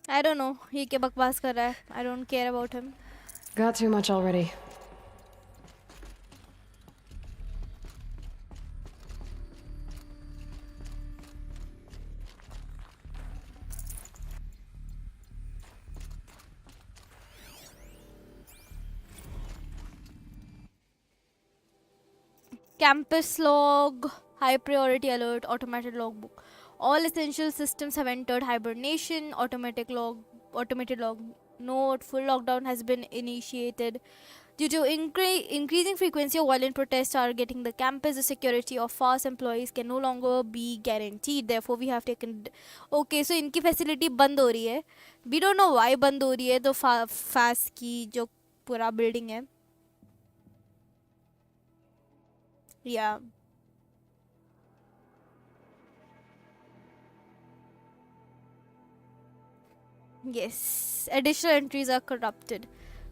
I don't know. ये क्या बकवास कर रहा है? I don't care about him. Got too much already. Campus log, high priority alert, automated logbook. All essential systems have entered hibernation. Automated log note. Full lockdown has been initiated. Due to increasing frequency of violent protests targeting the campus, the security of FAST employees can no longer be guaranteed. Therefore, we have taken... Okay, so इनकी facility बंद हो रही है. We don't know why बंद हो रही है. तो FAST की जो पूरा building है. Yeah. Yes, additional entries are corrupted.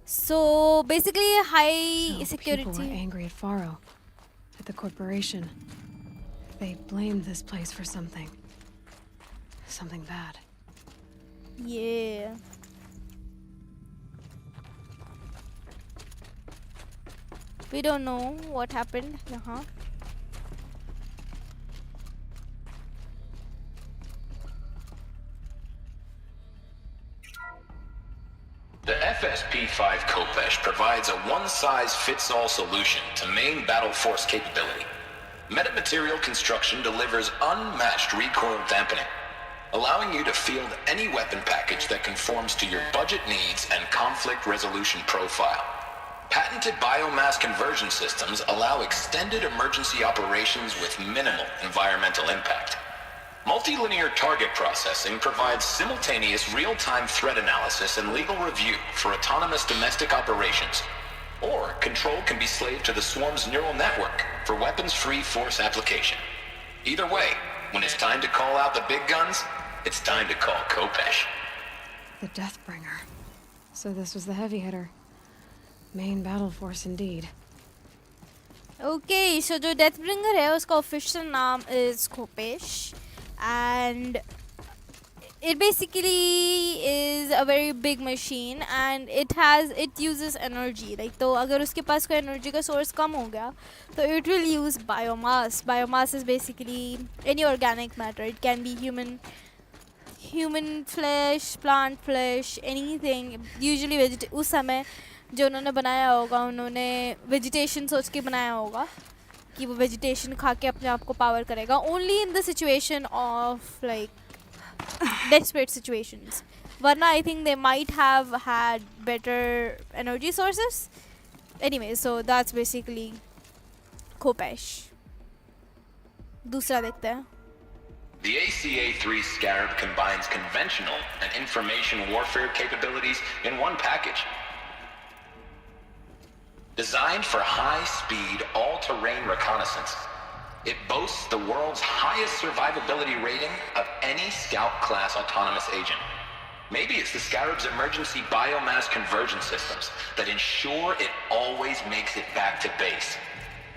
So basically, high security. People were angry at Faro, at the corporation. They blamed this place for something bad. Yeah. We don't know what happened. The FSP-5 Kopesh provides a one-size-fits-all solution to main battle force capability. Metamaterial construction delivers unmatched recoil dampening, allowing you to field any weapon package that conforms to your budget needs and conflict resolution profile. Patented biomass conversion systems allow extended emergency operations with minimal environmental impact. Multilinear target processing provides simultaneous real-time threat analysis and legal review for autonomous domestic operations. Or control can be slaved to the swarm's neural network for weapons-free force application. Either way, when it's time to call out the big guns, it's time to call Kopesh. The Deathbringer. So this was the heavy hitter. Main battle force indeed. Okay, so the Deathbringer है उसका official name is Kopesh. And it basically is a very big machine and it uses energy. Like तो अगर उसके पास कोई energy का source कम हो गया तो it will use biomass. Biomass is basically any organic matter. It can be human flesh, plant flesh, anything. Usually उस समय जो उन्होंने बनाया होगा उन्होंने vegetation सोच के बनाया होगा कि वो vegetation खा के अपने आप को power करेगा. Only in the situation of like desperate situations. Varna, I think they might have had better energy sources. Anyway, so that's basically Kopesh. दूसरा देखते हैं. The ACA-3 Scarab combines conventional and information warfare capabilities in one package. Designed for high-speed, all-terrain reconnaissance, it boasts the world's highest survivability rating of any Scout-class autonomous agent. Maybe it's the Scarab's emergency biomass conversion systems that ensure it always makes it back to base.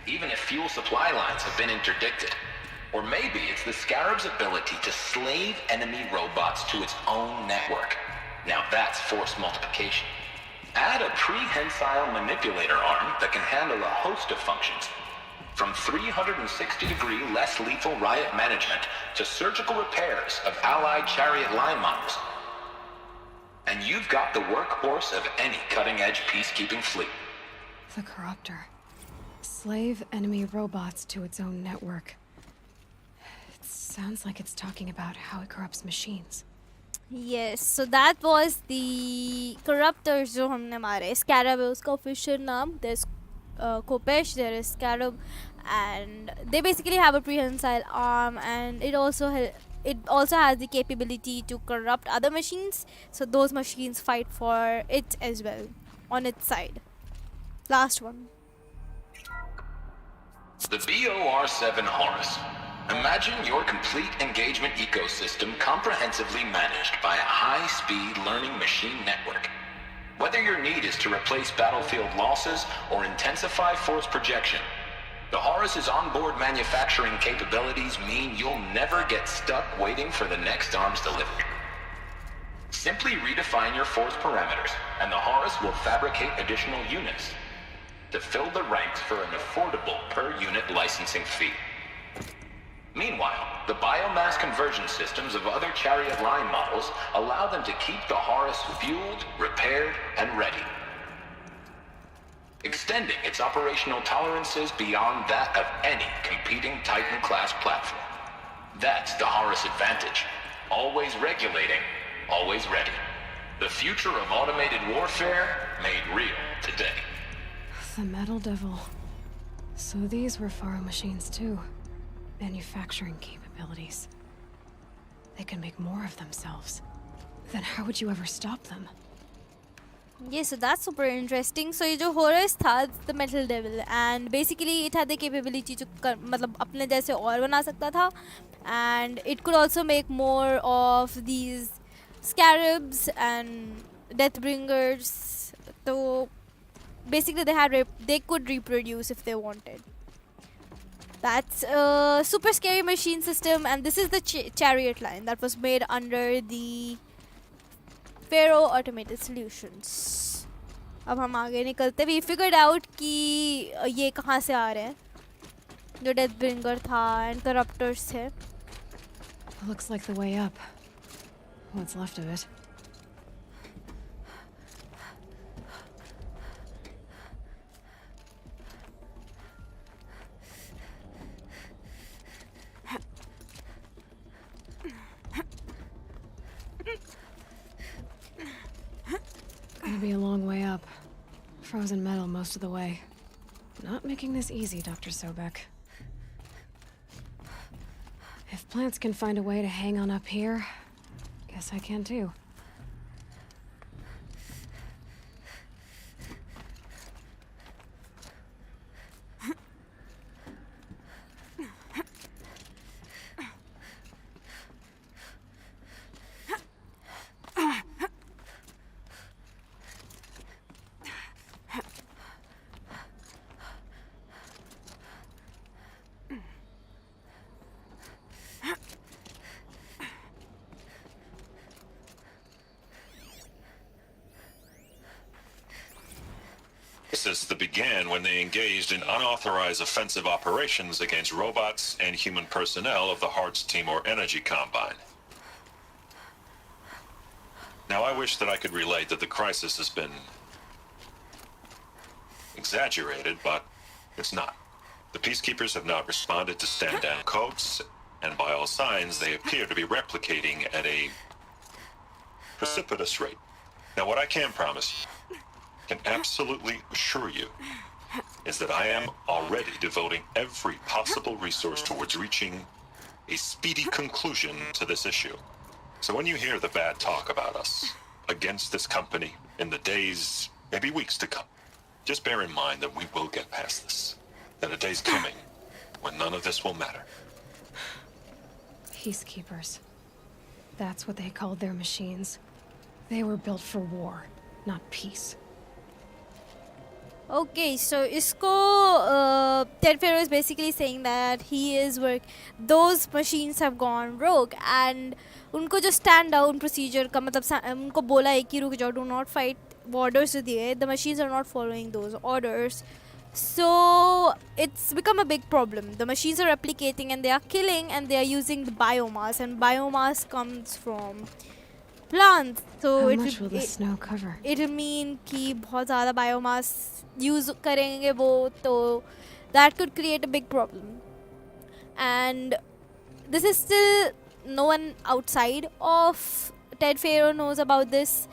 even if fuel supply lines have been interdicted. Or maybe it's the Scarab's ability to slave enemy robots to its own network. Now that's force multiplication. Add a prehensile manipulator arm that can handle a host of functions. From 360-degree less lethal riot management to surgical repairs of allied chariot line models. And you've got the workhorse of any cutting-edge peacekeeping fleet. The Corruptor. Slave enemy robots to its own network. It sounds like it's talking about how it corrupts machines. Yes, so that was the Corruptors जो हमने मारे. Scarab है उसका official नाम. There's Kopesh, there is Scarab, and they basically have a prehensile arm, and it also has the capability to corrupt other machines. So those machines fight for it as well on its side. Last one. The BOR-7 Horus. Imagine your complete engagement ecosystem comprehensively managed by a high-speed learning machine network. Whether your need is to replace battlefield losses or intensify force projection, the Horus's onboard manufacturing capabilities mean you'll never get stuck waiting for the next arms delivery. Simply redefine your force parameters, and the Horus will fabricate additional units to fill the ranks for an affordable per-unit licensing fee. Meanwhile, the biomass conversion systems of other chariot line models allow them to keep the Horus fueled, repaired, and ready, extending its operational tolerances beyond that of any competing Titan-class platform. That's the Horus advantage. Always regulating, always ready. The future of automated warfare made real today. The Metal Devil. So these were Faro machines too. Manufacturing capabilities. They can make more of themselves. Then how would you ever stop them? Yeah, so that's super interesting. So ये जो Horus था, the Metal Devil, and basically it had the capability to मतलब अपने जैसे और बना सकता था, and it could also make more of these scarabs and deathbringers. So basically they could reproduce if they wanted. That's a super scary machine system, and this is the chariot line that was made under the Pharaoh Automated Solutions. अब हम आगे निकलते. We figured out कि ये कहाँ से आ रहे हैं. जो Deathbringer था and Corruptors थे. Looks like the way up. What's left of it. Gonna be a long way up. Frozen metal most of the way. Not making this easy, Dr. Sobek. If plants can find a way to hang on up here, guess I can too. That began when they engaged in unauthorized offensive operations against robots and human personnel of the Hearts Timor Energy Combine. Now, I wish that I could relate that the crisis has been exaggerated, but it's not. The peacekeepers have not responded to stand-down codes, and by all signs, they appear to be replicating at a precipitous rate. Now, what I can promise you, can absolutely assure you, is that I am already devoting every possible resource towards reaching a speedy conclusion to this issue. So when you hear the bad talk about us against this company in the days, maybe weeks to come, just bear in mind that we will get past this. That a day's coming when none of this will matter. Peacekeepers. That's what they called their machines. They were built for war, not peace. Okay, so isko Ted Faro is basically saying that those machines have gone rogue and उनको जो stand down procedure का मतलब उनको बोला है कि रुक जाओ, do not fight, orders दिए, the machines are not following those orders. So it's become a big problem. The machines are replicating and they are killing and they are using the biomass, and biomass comes from plants. So How much will the snow cover? It'll mean कि बहुत ज़्यादा biomass use करेंगे वो, तो that could create a big problem. And this is still no one outside of Ted Faro knows about this.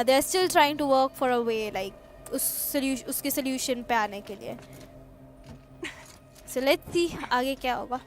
They're still trying to work for a way like उसके solution पे आने के लिए. So let's see आगे क्या होगा.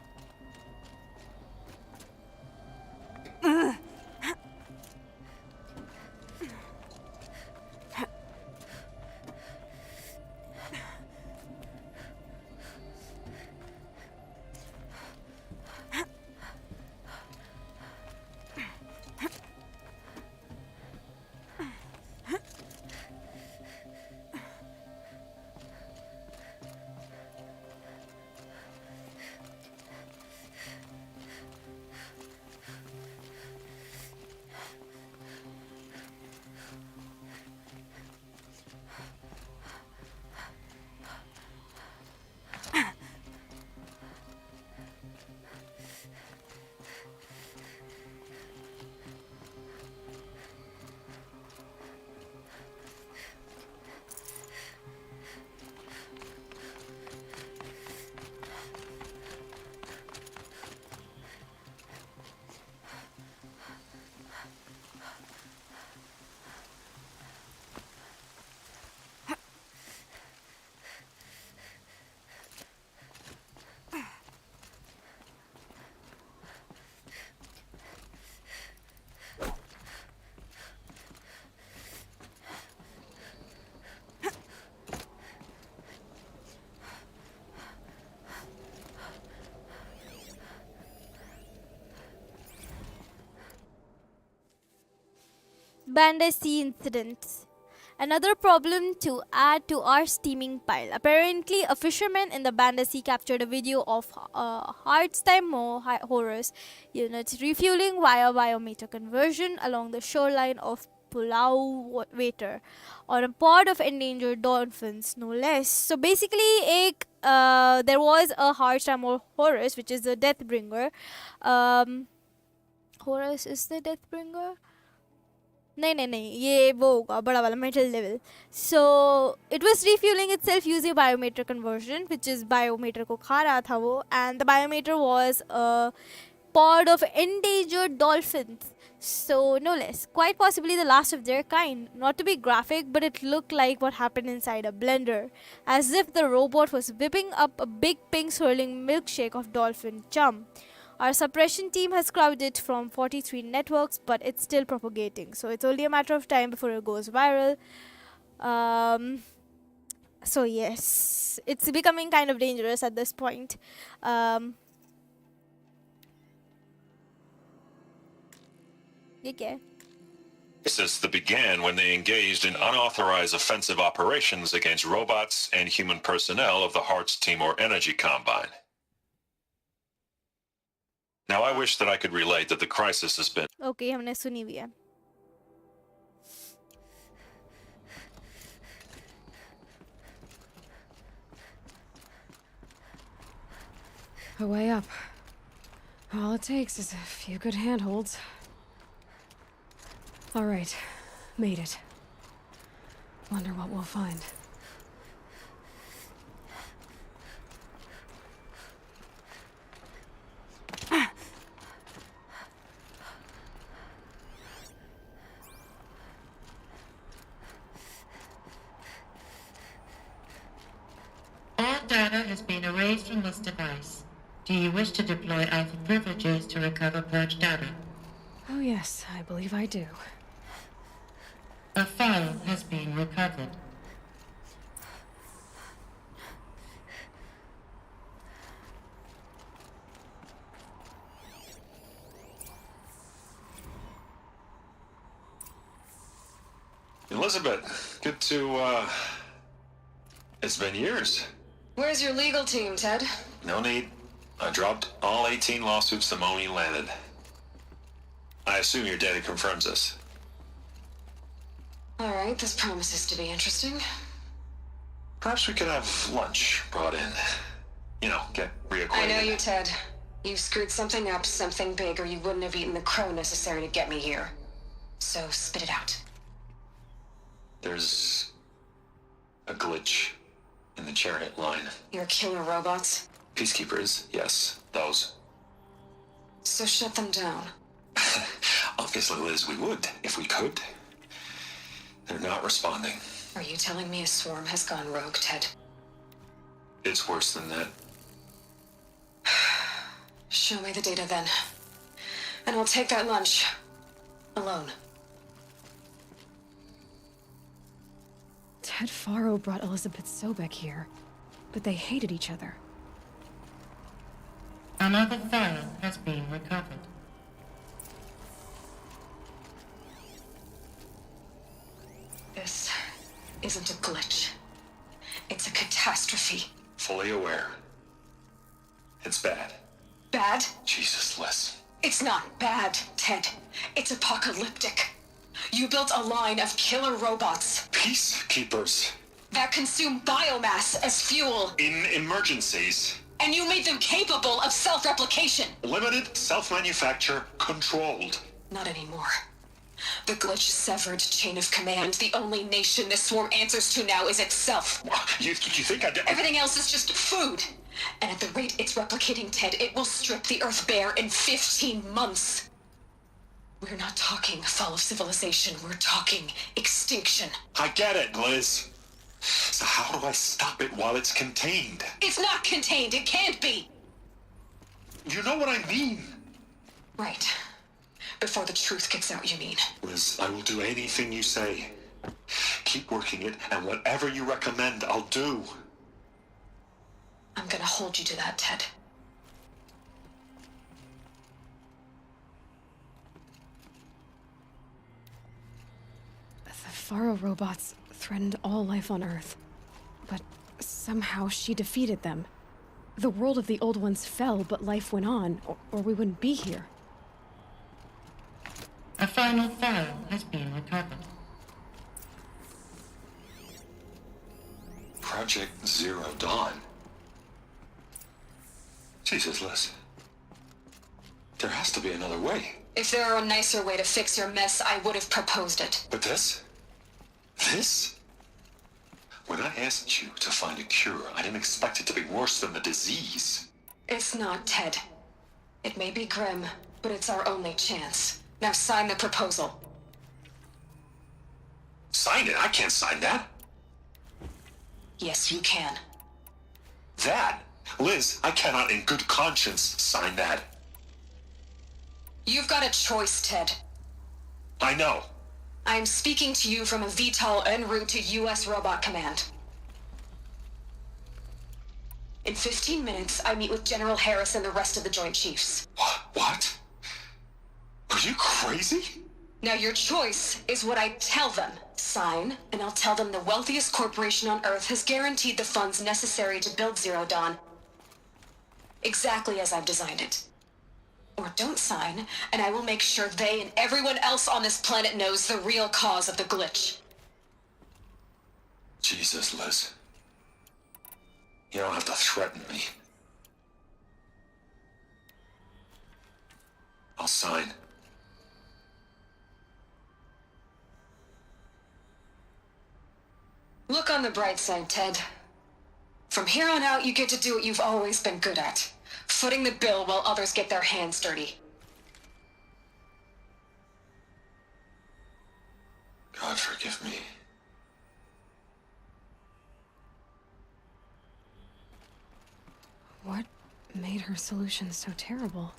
Bandai Sea incidents. Another problem to add to our steaming pile. Apparently, a fisherman in the Bandai Sea captured a video of hard-time Horus units refueling via biometer conversion along the shoreline of Pulau Water on a pod of endangered dolphins, no less. So basically, there was a hard-time Horus, which is the Deathbringer. Horus is the Deathbringer? नहीं ये वो होगा बड़ा वाला metal level. So it was refueling itself using biometer conversion, which is biometer को खा रहा था वो, and the biometer was a pod of endangered dolphins. So no less, quite possibly the last of their kind. Not to be graphic, but it looked like what happened inside a blender, as if the robot was whipping up a big pink swirling milkshake of dolphin chum. Our suppression team has scrubbed it from 43 networks, but it's still propagating. So it's only a matter of time before it goes viral. So yes, it's becoming kind of dangerous at this point. Crisis that began when they engaged in unauthorized offensive operations against robots and human personnel of the Hearts Timor Energy Combine. Now, I wish that I could relate that the crisis has been... Okay, हमने सुनी भी है. A way up. All it takes is a few good handholds. All right, made it. Wonder what we'll find. All data has been erased from this device. Do you wish to deploy Alpha privileges to recover purged data? Oh yes, I believe I do. A file has been recovered. Elizabeth, good to It's been years. Where's your legal team, Ted? No need. I dropped all 18 lawsuits the moment you landed. I assume your data confirms this. All right, this promises to be interesting. Perhaps we could have lunch brought in. You know, get reacquainted. I know you, Ted. You screwed something up, something big, or you wouldn't have eaten the crow necessary to get me here. So spit it out. There's a glitch in the chariot line. Your killer robots? Peacekeepers, yes, those. So shut them down. Obviously, Liz, we would, if we could. They're not responding. Are you telling me a swarm has gone rogue, Ted? It's worse than that. Show me the data then. And I'll take that lunch. Alone. Ted Faro brought Elizabeth Sobek here, but they hated each other. Another file has been recovered. This isn't a glitch. It's a catastrophe. Fully aware. It's bad. Bad? Jesus, Liz. It's not bad, Ted. It's apocalyptic. You built a line of killer robots Peacekeepers. that consume biomass as fuel, In emergencies. and you made them capable of self-replication. Limited, self-manufacture, controlled. Not anymore. The glitch severed chain of command. The only nation this swarm answers to now is itself. You think I did? Everything else is just food. And at the rate it's replicating, Ted, it will strip the Earth bare in 15 months. We're not talking fall of civilization. We're talking extinction. I get it, Liz. So how do I stop it while it's contained? It's not contained. It can't be. You know what I mean. Right. Before the truth gets out, you mean? Liz, I will do anything you say. Keep working it, and whatever you recommend, I'll do. I'm gonna hold you to that, Ted. The Faro robots threatened all life on Earth, but somehow she defeated them. The world of the old ones fell, but life went on, or we wouldn't be here. A final file has been recovered. Project Zero Dawn. Jesus, Liz. There has to be another way. If there were a nicer way to fix your mess, I would have proposed it. But this? This? When I asked you to find a cure, I didn't expect it to be worse than the disease. It's not, Ted. It may be grim, but it's our only chance. Now sign the proposal. Sign it? I can't sign that. Yes, you can. That? Liz, I cannot in good conscience sign that. You've got a choice, Ted. I know. I'm speaking to you from a VTOL en route to U.S. Robot Command. In 15 minutes, I meet with General Harris and the rest of the Joint Chiefs. What? Are you crazy? Now your choice is what I tell them. Sign, and I'll tell them the wealthiest corporation on Earth has guaranteed the funds necessary to build Zero Dawn. Exactly as I've designed it. Or don't sign, and I will make sure they and everyone else on this planet knows the real cause of the glitch. Jesus, Liz. You don't have to threaten me. I'll sign. Look on the bright side, Ted. From here on out, you get to do what you've always been good at. Footing the bill while others get their hands dirty. God forgive me. What made her solution so terrible?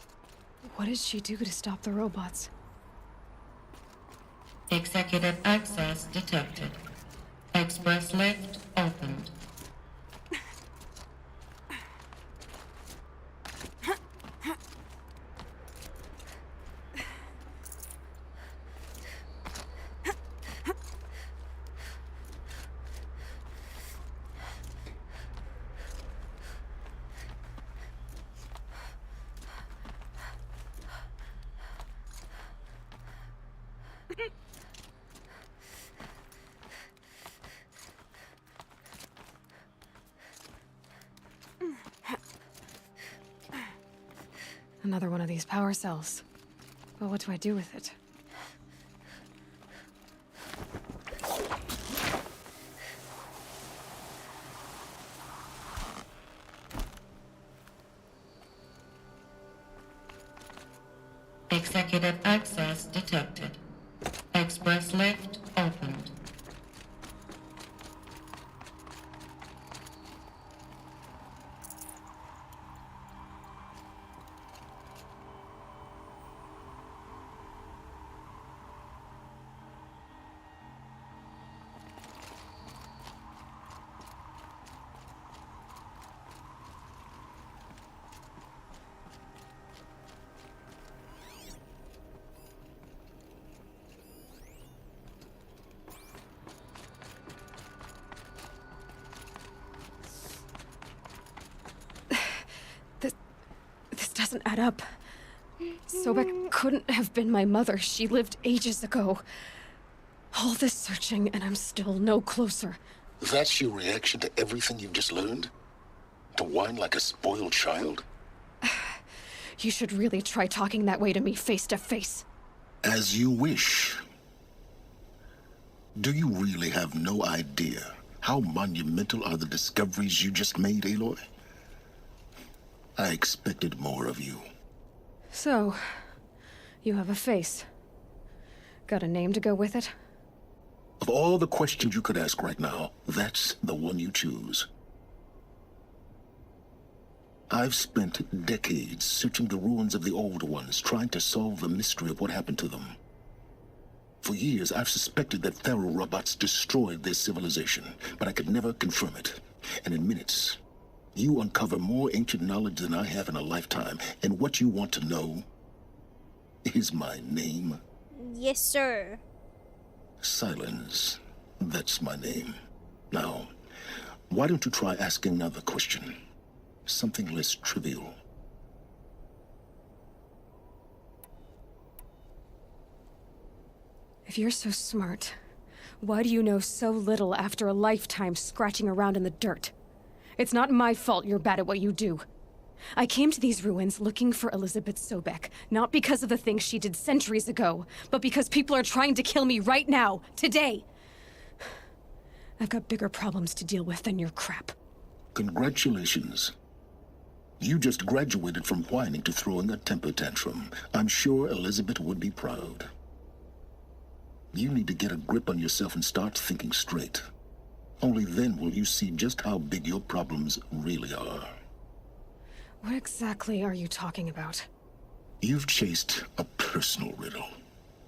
What did she do to stop the robots? Executive access detected. Express lift opened. Another one of these power cells. But what do I do with it? Executive access detected. Express lift opened. This doesn't add up. Sobek couldn't have been my mother. She lived ages ago. All this searching, and I'm still no closer. That's your reaction to everything you've just learned? To whine like a spoiled child? You should really try talking that way to me face to face. As you wish. Do you really have no idea how monumental are the discoveries you just made, Aloy? I expected more of you. So, you have a face. Got a name to go with it? Of all the questions you could ask right now, that's the one you choose. I've spent decades searching the ruins of the old ones, trying to solve the mystery of what happened to them. For years, I've suspected that Pharaoh robots destroyed their civilization, but I could never confirm it. And in minutes, you uncover more ancient knowledge than I have in a lifetime. And what you want to know is my name. Yes, sir. Silence. That's my name. Now, why don't you try asking another question? Something less trivial. If you're so smart, why do you know so little after a lifetime scratching around in the dirt? It's not my fault you're bad at what you do. I came to these ruins looking for Elizabeth Sobek, not because of the things she did centuries ago, but because people are trying to kill me right now, today. I've got bigger problems to deal with than your crap. Congratulations. You just graduated from whining to throwing a temper tantrum. I'm sure Elizabeth would be proud. You need to get a grip on yourself and start thinking straight. Only then will you see just how big your problems really are. What exactly are you talking about? You've chased a personal riddle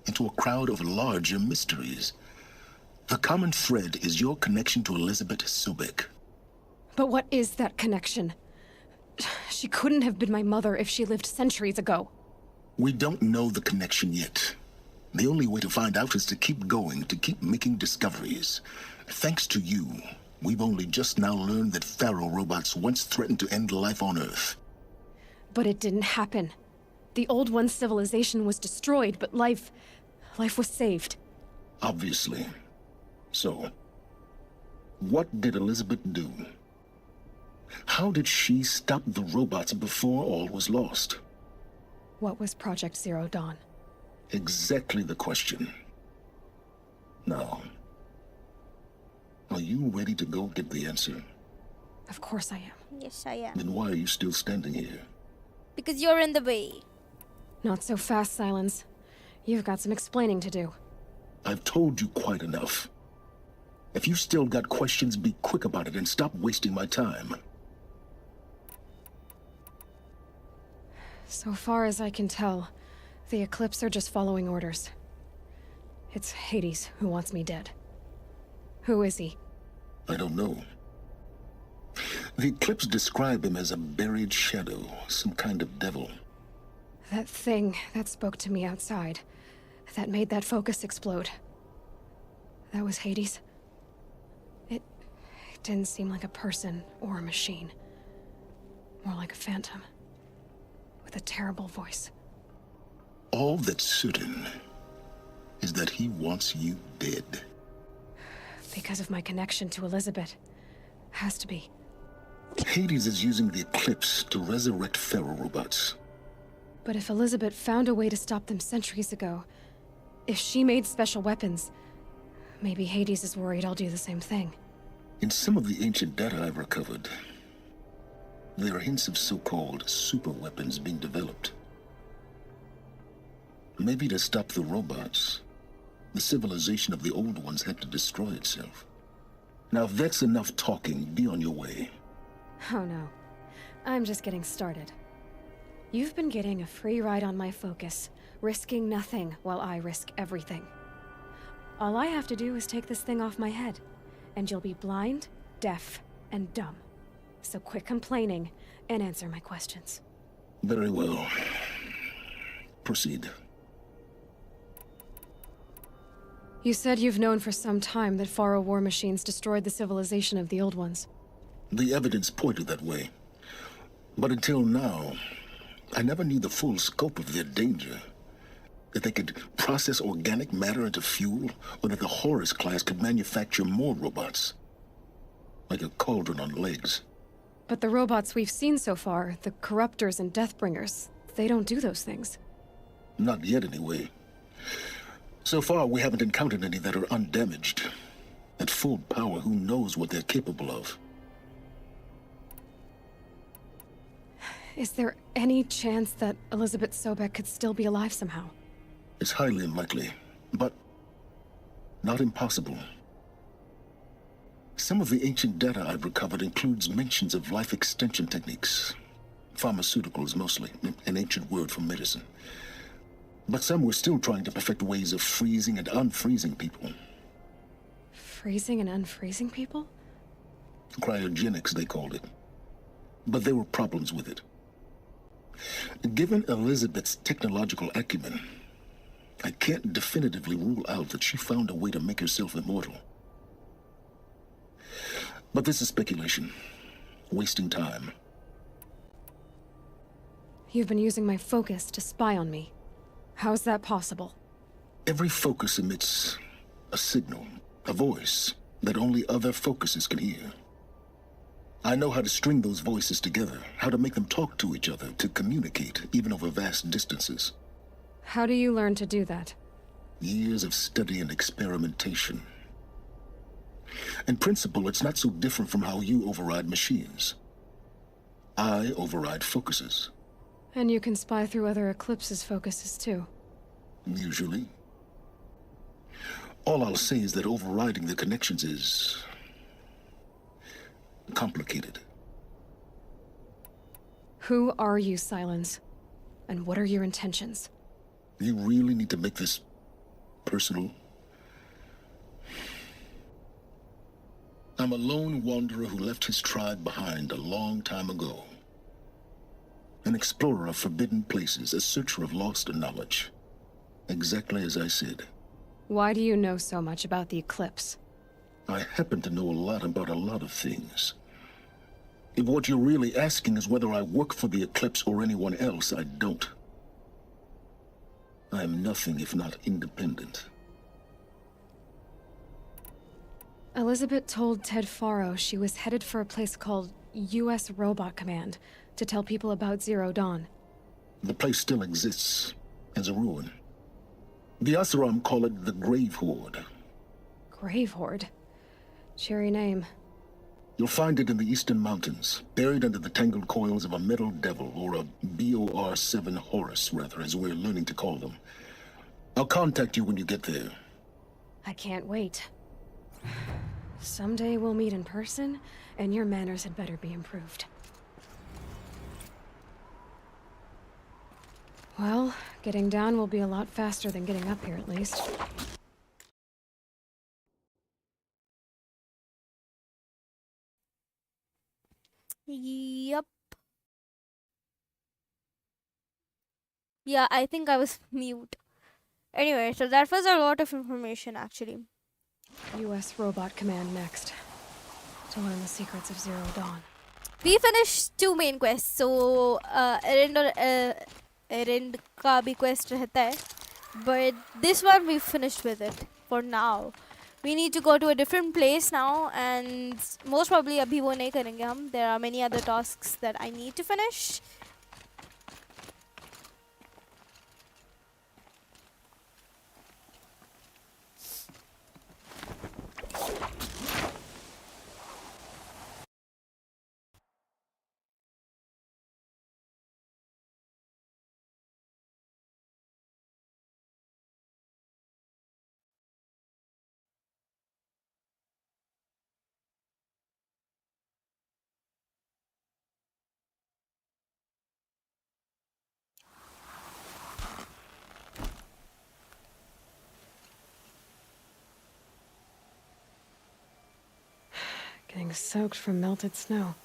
into a crowd of larger mysteries. The common thread is your connection to Elizabeth Sobek. But what is that connection? She couldn't have been my mother if she lived centuries ago. We don't know the connection yet. The only way to find out is to keep going, to keep making discoveries. Thanks to you, we've only just now learned that Pharaoh robots once threatened to end life on Earth. But it didn't happen. The Old One's civilization was destroyed, but life was saved. Obviously. So, what did Elizabeth do? How did she stop the robots before all was lost? What was Project Zero Dawn? Exactly the question. Now, are you ready to go get the answer? Of course I am. Yes, I am. Then why are you still standing here? Because you're in the way. Not so fast, Silence. You've got some explaining to do. I've told you quite enough. If you still got questions, be quick about it and stop wasting my time. So far as I can tell, the Eclipse are just following orders. It's Hades who wants me dead. Who is he? I don't know. The Eclipse describe him as a buried shadow, some kind of devil. That thing that spoke to me outside, that made that focus explode. That was Hades? It didn't seem like a person or a machine. More like a phantom. With a terrible voice. All that's certain is that he wants you dead. Because of my connection to Elizabeth. Has to be. Hades is using the Eclipse to resurrect Pharaoh robots. But if Elizabeth found a way to stop them centuries ago, if she made special weapons, maybe Hades is worried I'll do the same thing. In some of the ancient data I've recovered, there are hints of so-called super weapons being developed. Maybe to stop the robots, the civilization of the old ones had to destroy itself. Now, if that's enough talking, be on your way. Oh no. I'm just getting started. You've been getting a free ride on my focus, risking nothing while I risk everything. All I have to do is take this thing off my head, and you'll be blind, deaf, and dumb. So quit complaining and answer my questions. Very well. Proceed. You said you've known for some time that Pharaoh war machines destroyed the civilization of the old ones. The evidence pointed that way. But until now, I never knew the full scope of their danger. That they could process organic matter into fuel, or that the Horus class could manufacture more robots. Like a cauldron on legs. But the robots we've seen so far, the Corruptors and Deathbringers, they don't do those things. Not yet, anyway. So far, we haven't encountered any that are undamaged. At full power, who knows what they're capable of? Is there any chance that Elizabeth Sobek could still be alive somehow? It's highly unlikely, but not impossible. Some of the ancient data I've recovered includes mentions of life extension techniques. Pharmaceuticals, mostly, an ancient word for medicine. But some were still trying to perfect ways of freezing and unfreezing people. Freezing and unfreezing people? Cryogenics, they called it. But there were problems with it. Given Elizabeth's technological acumen, I can't definitively rule out that she found a way to make herself immortal. But this is speculation. Wasting time. You've been using my focus to spy on me. How's that possible? Every focus emits a signal, a voice, that only other focuses can hear. I know how to string those voices together, how to make them talk to each other, to communicate, even over vast distances. How do you learn to do that? Years of study and experimentation. In principle, it's not so different from how you override machines. I override focuses. And you can spy through other Eclipse's focuses too. Usually. All I'll say is that overriding the connections is complicated. Who are you, Silence? And what are your intentions? You really need to make this personal? I'm a lone wanderer who left his tribe behind a long time ago. An explorer of forbidden places, a searcher of lost knowledge. Exactly as I said. Why do you know so much about the Eclipse? I happen to know a lot about a lot of things. If what you're really asking is whether I work for the Eclipse or anyone else, I don't. I am nothing if not independent. Elizabeth told Ted Faro she was headed for a place called U.S. Robot Command to tell people about Zero Dawn. The place still exists, as a ruin. The Asaram call it the Grave Horde. Grave Horde? Cheery name. You'll find it in the Eastern Mountains, buried under the tangled coils of a metal devil, or a BOR-7 Horus, rather, as we're learning to call them. I'll contact you when you get there. I can't wait. Someday we'll meet in person, and your manners had better be improved. Well, getting down will be a lot faster than getting up here, at least. Yep. Yeah, I think I was mute. Anyway, so that was a lot of information actually. U.S. Robot Command next. To learn the secrets of Zero Dawn. We finished 2 main quests. So errand का भी quest रहता है. But this one we finished with it for now. We need to go to a different place now, and most probably abhi wo nahi karenge hum. There are many other tasks that I need to finish. Getting soaked from melted snow.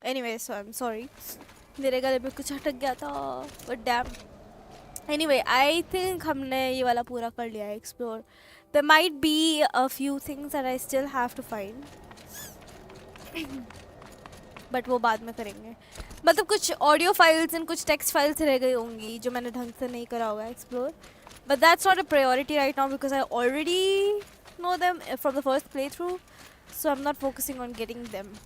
Anyway, so I'm sorry. मेरे गले में कुछ अटक गया था. But damn. Anyway, I think हमने ये वाला पूरा कर लिया है explore. There might be a few things that I still have to find. But वो बाद में करेंगे. मतलब कुछ audio files and कुछ text files रह गई होंगी जो मैंने ढंग से नहीं करा होगा explore. But that's not a priority right now because I already know them from the first playthrough. So I'm not focusing on getting them.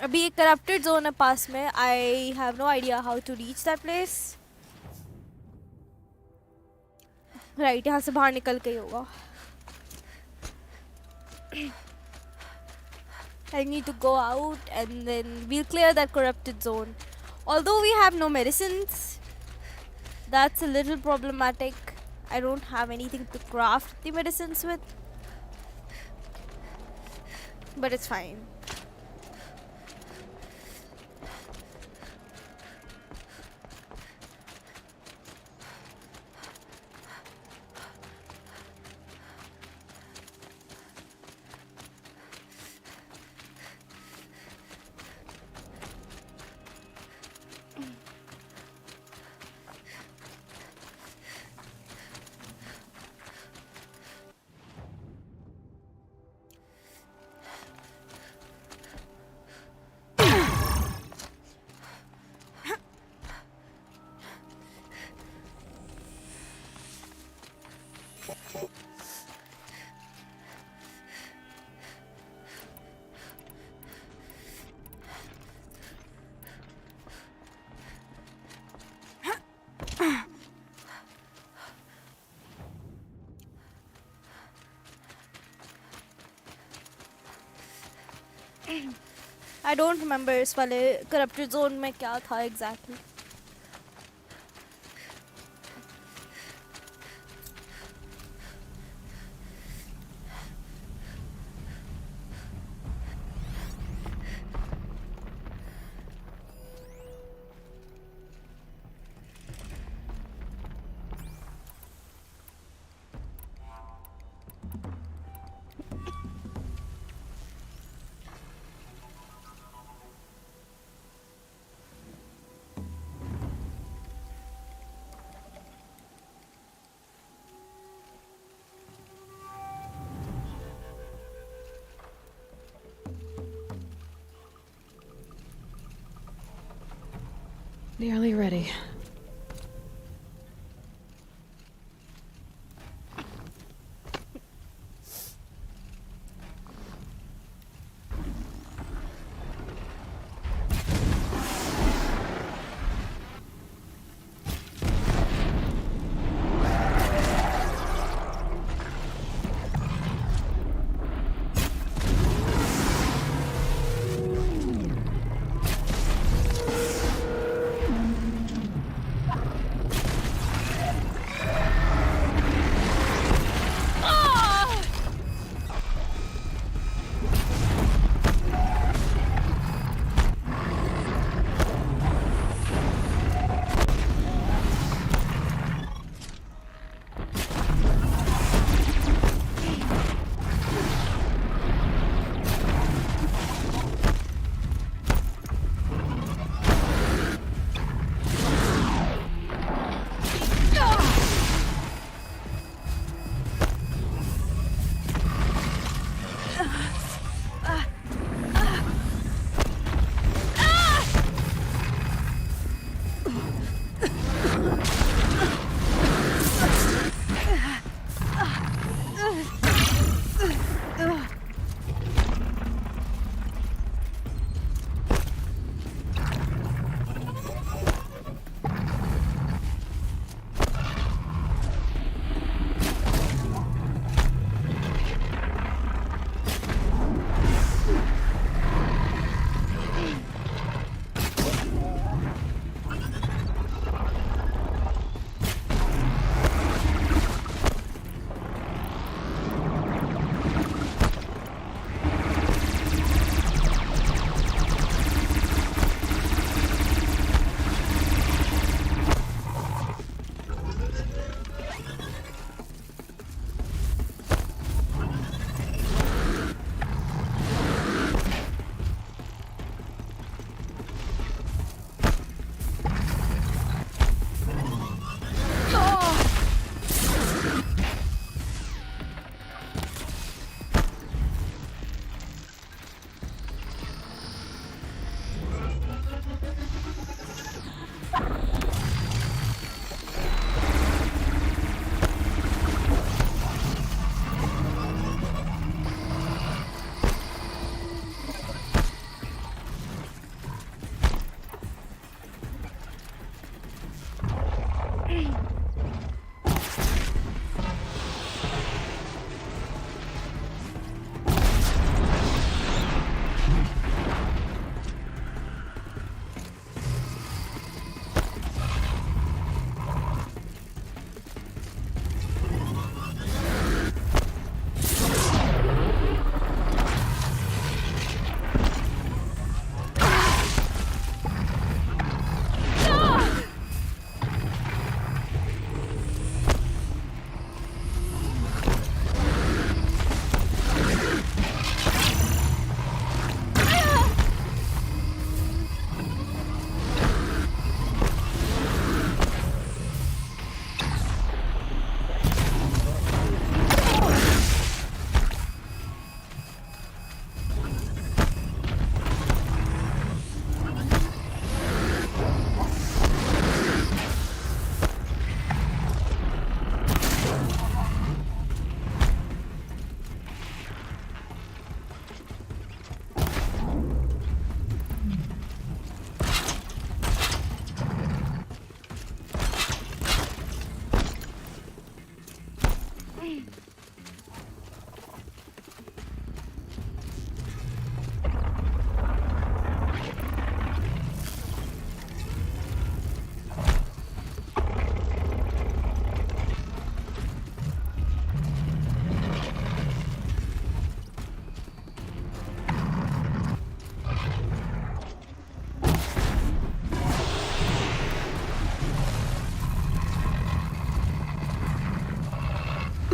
अभी एक corrupted zone है पास में. I have no idea how to reach that place. Right, यहाँ से बाहर निकल के ही होगा. I need to go out and then we'll clear that corrupted zone. Although we have no medicines, that's a little problematic. I don't have anything to craft the medicines with. But it's fine. I don't remember इस वाले corrupted zone में क्या था exactly. Nearly ready.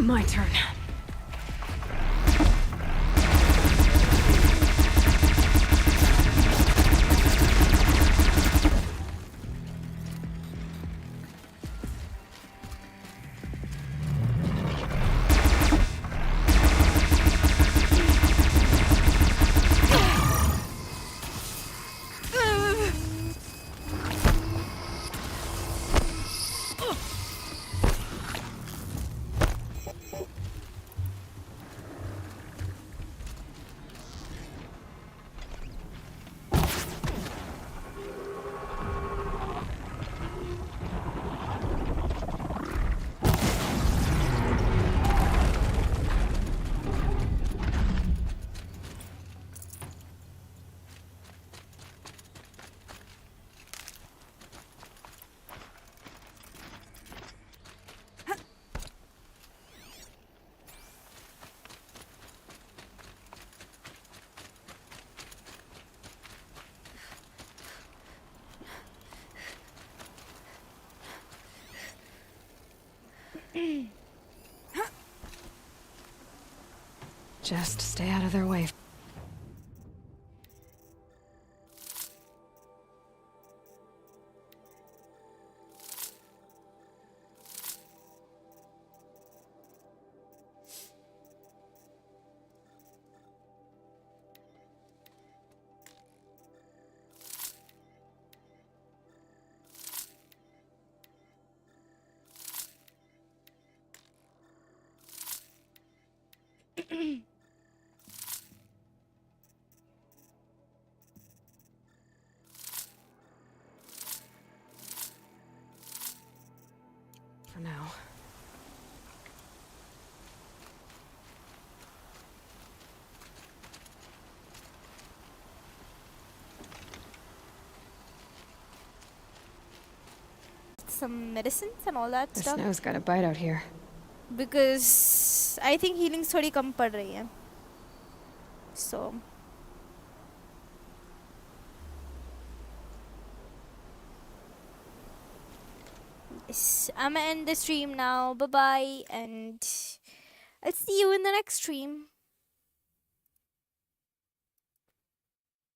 My turn. Just stay out of their way. For now. Some medicines and all that The stuff. snow's got a bite out here. Because I think healing थोड़ी कम पड़ रही है. So yes, I'm gonna end the stream now. Bye bye, and I'll see you in the next stream.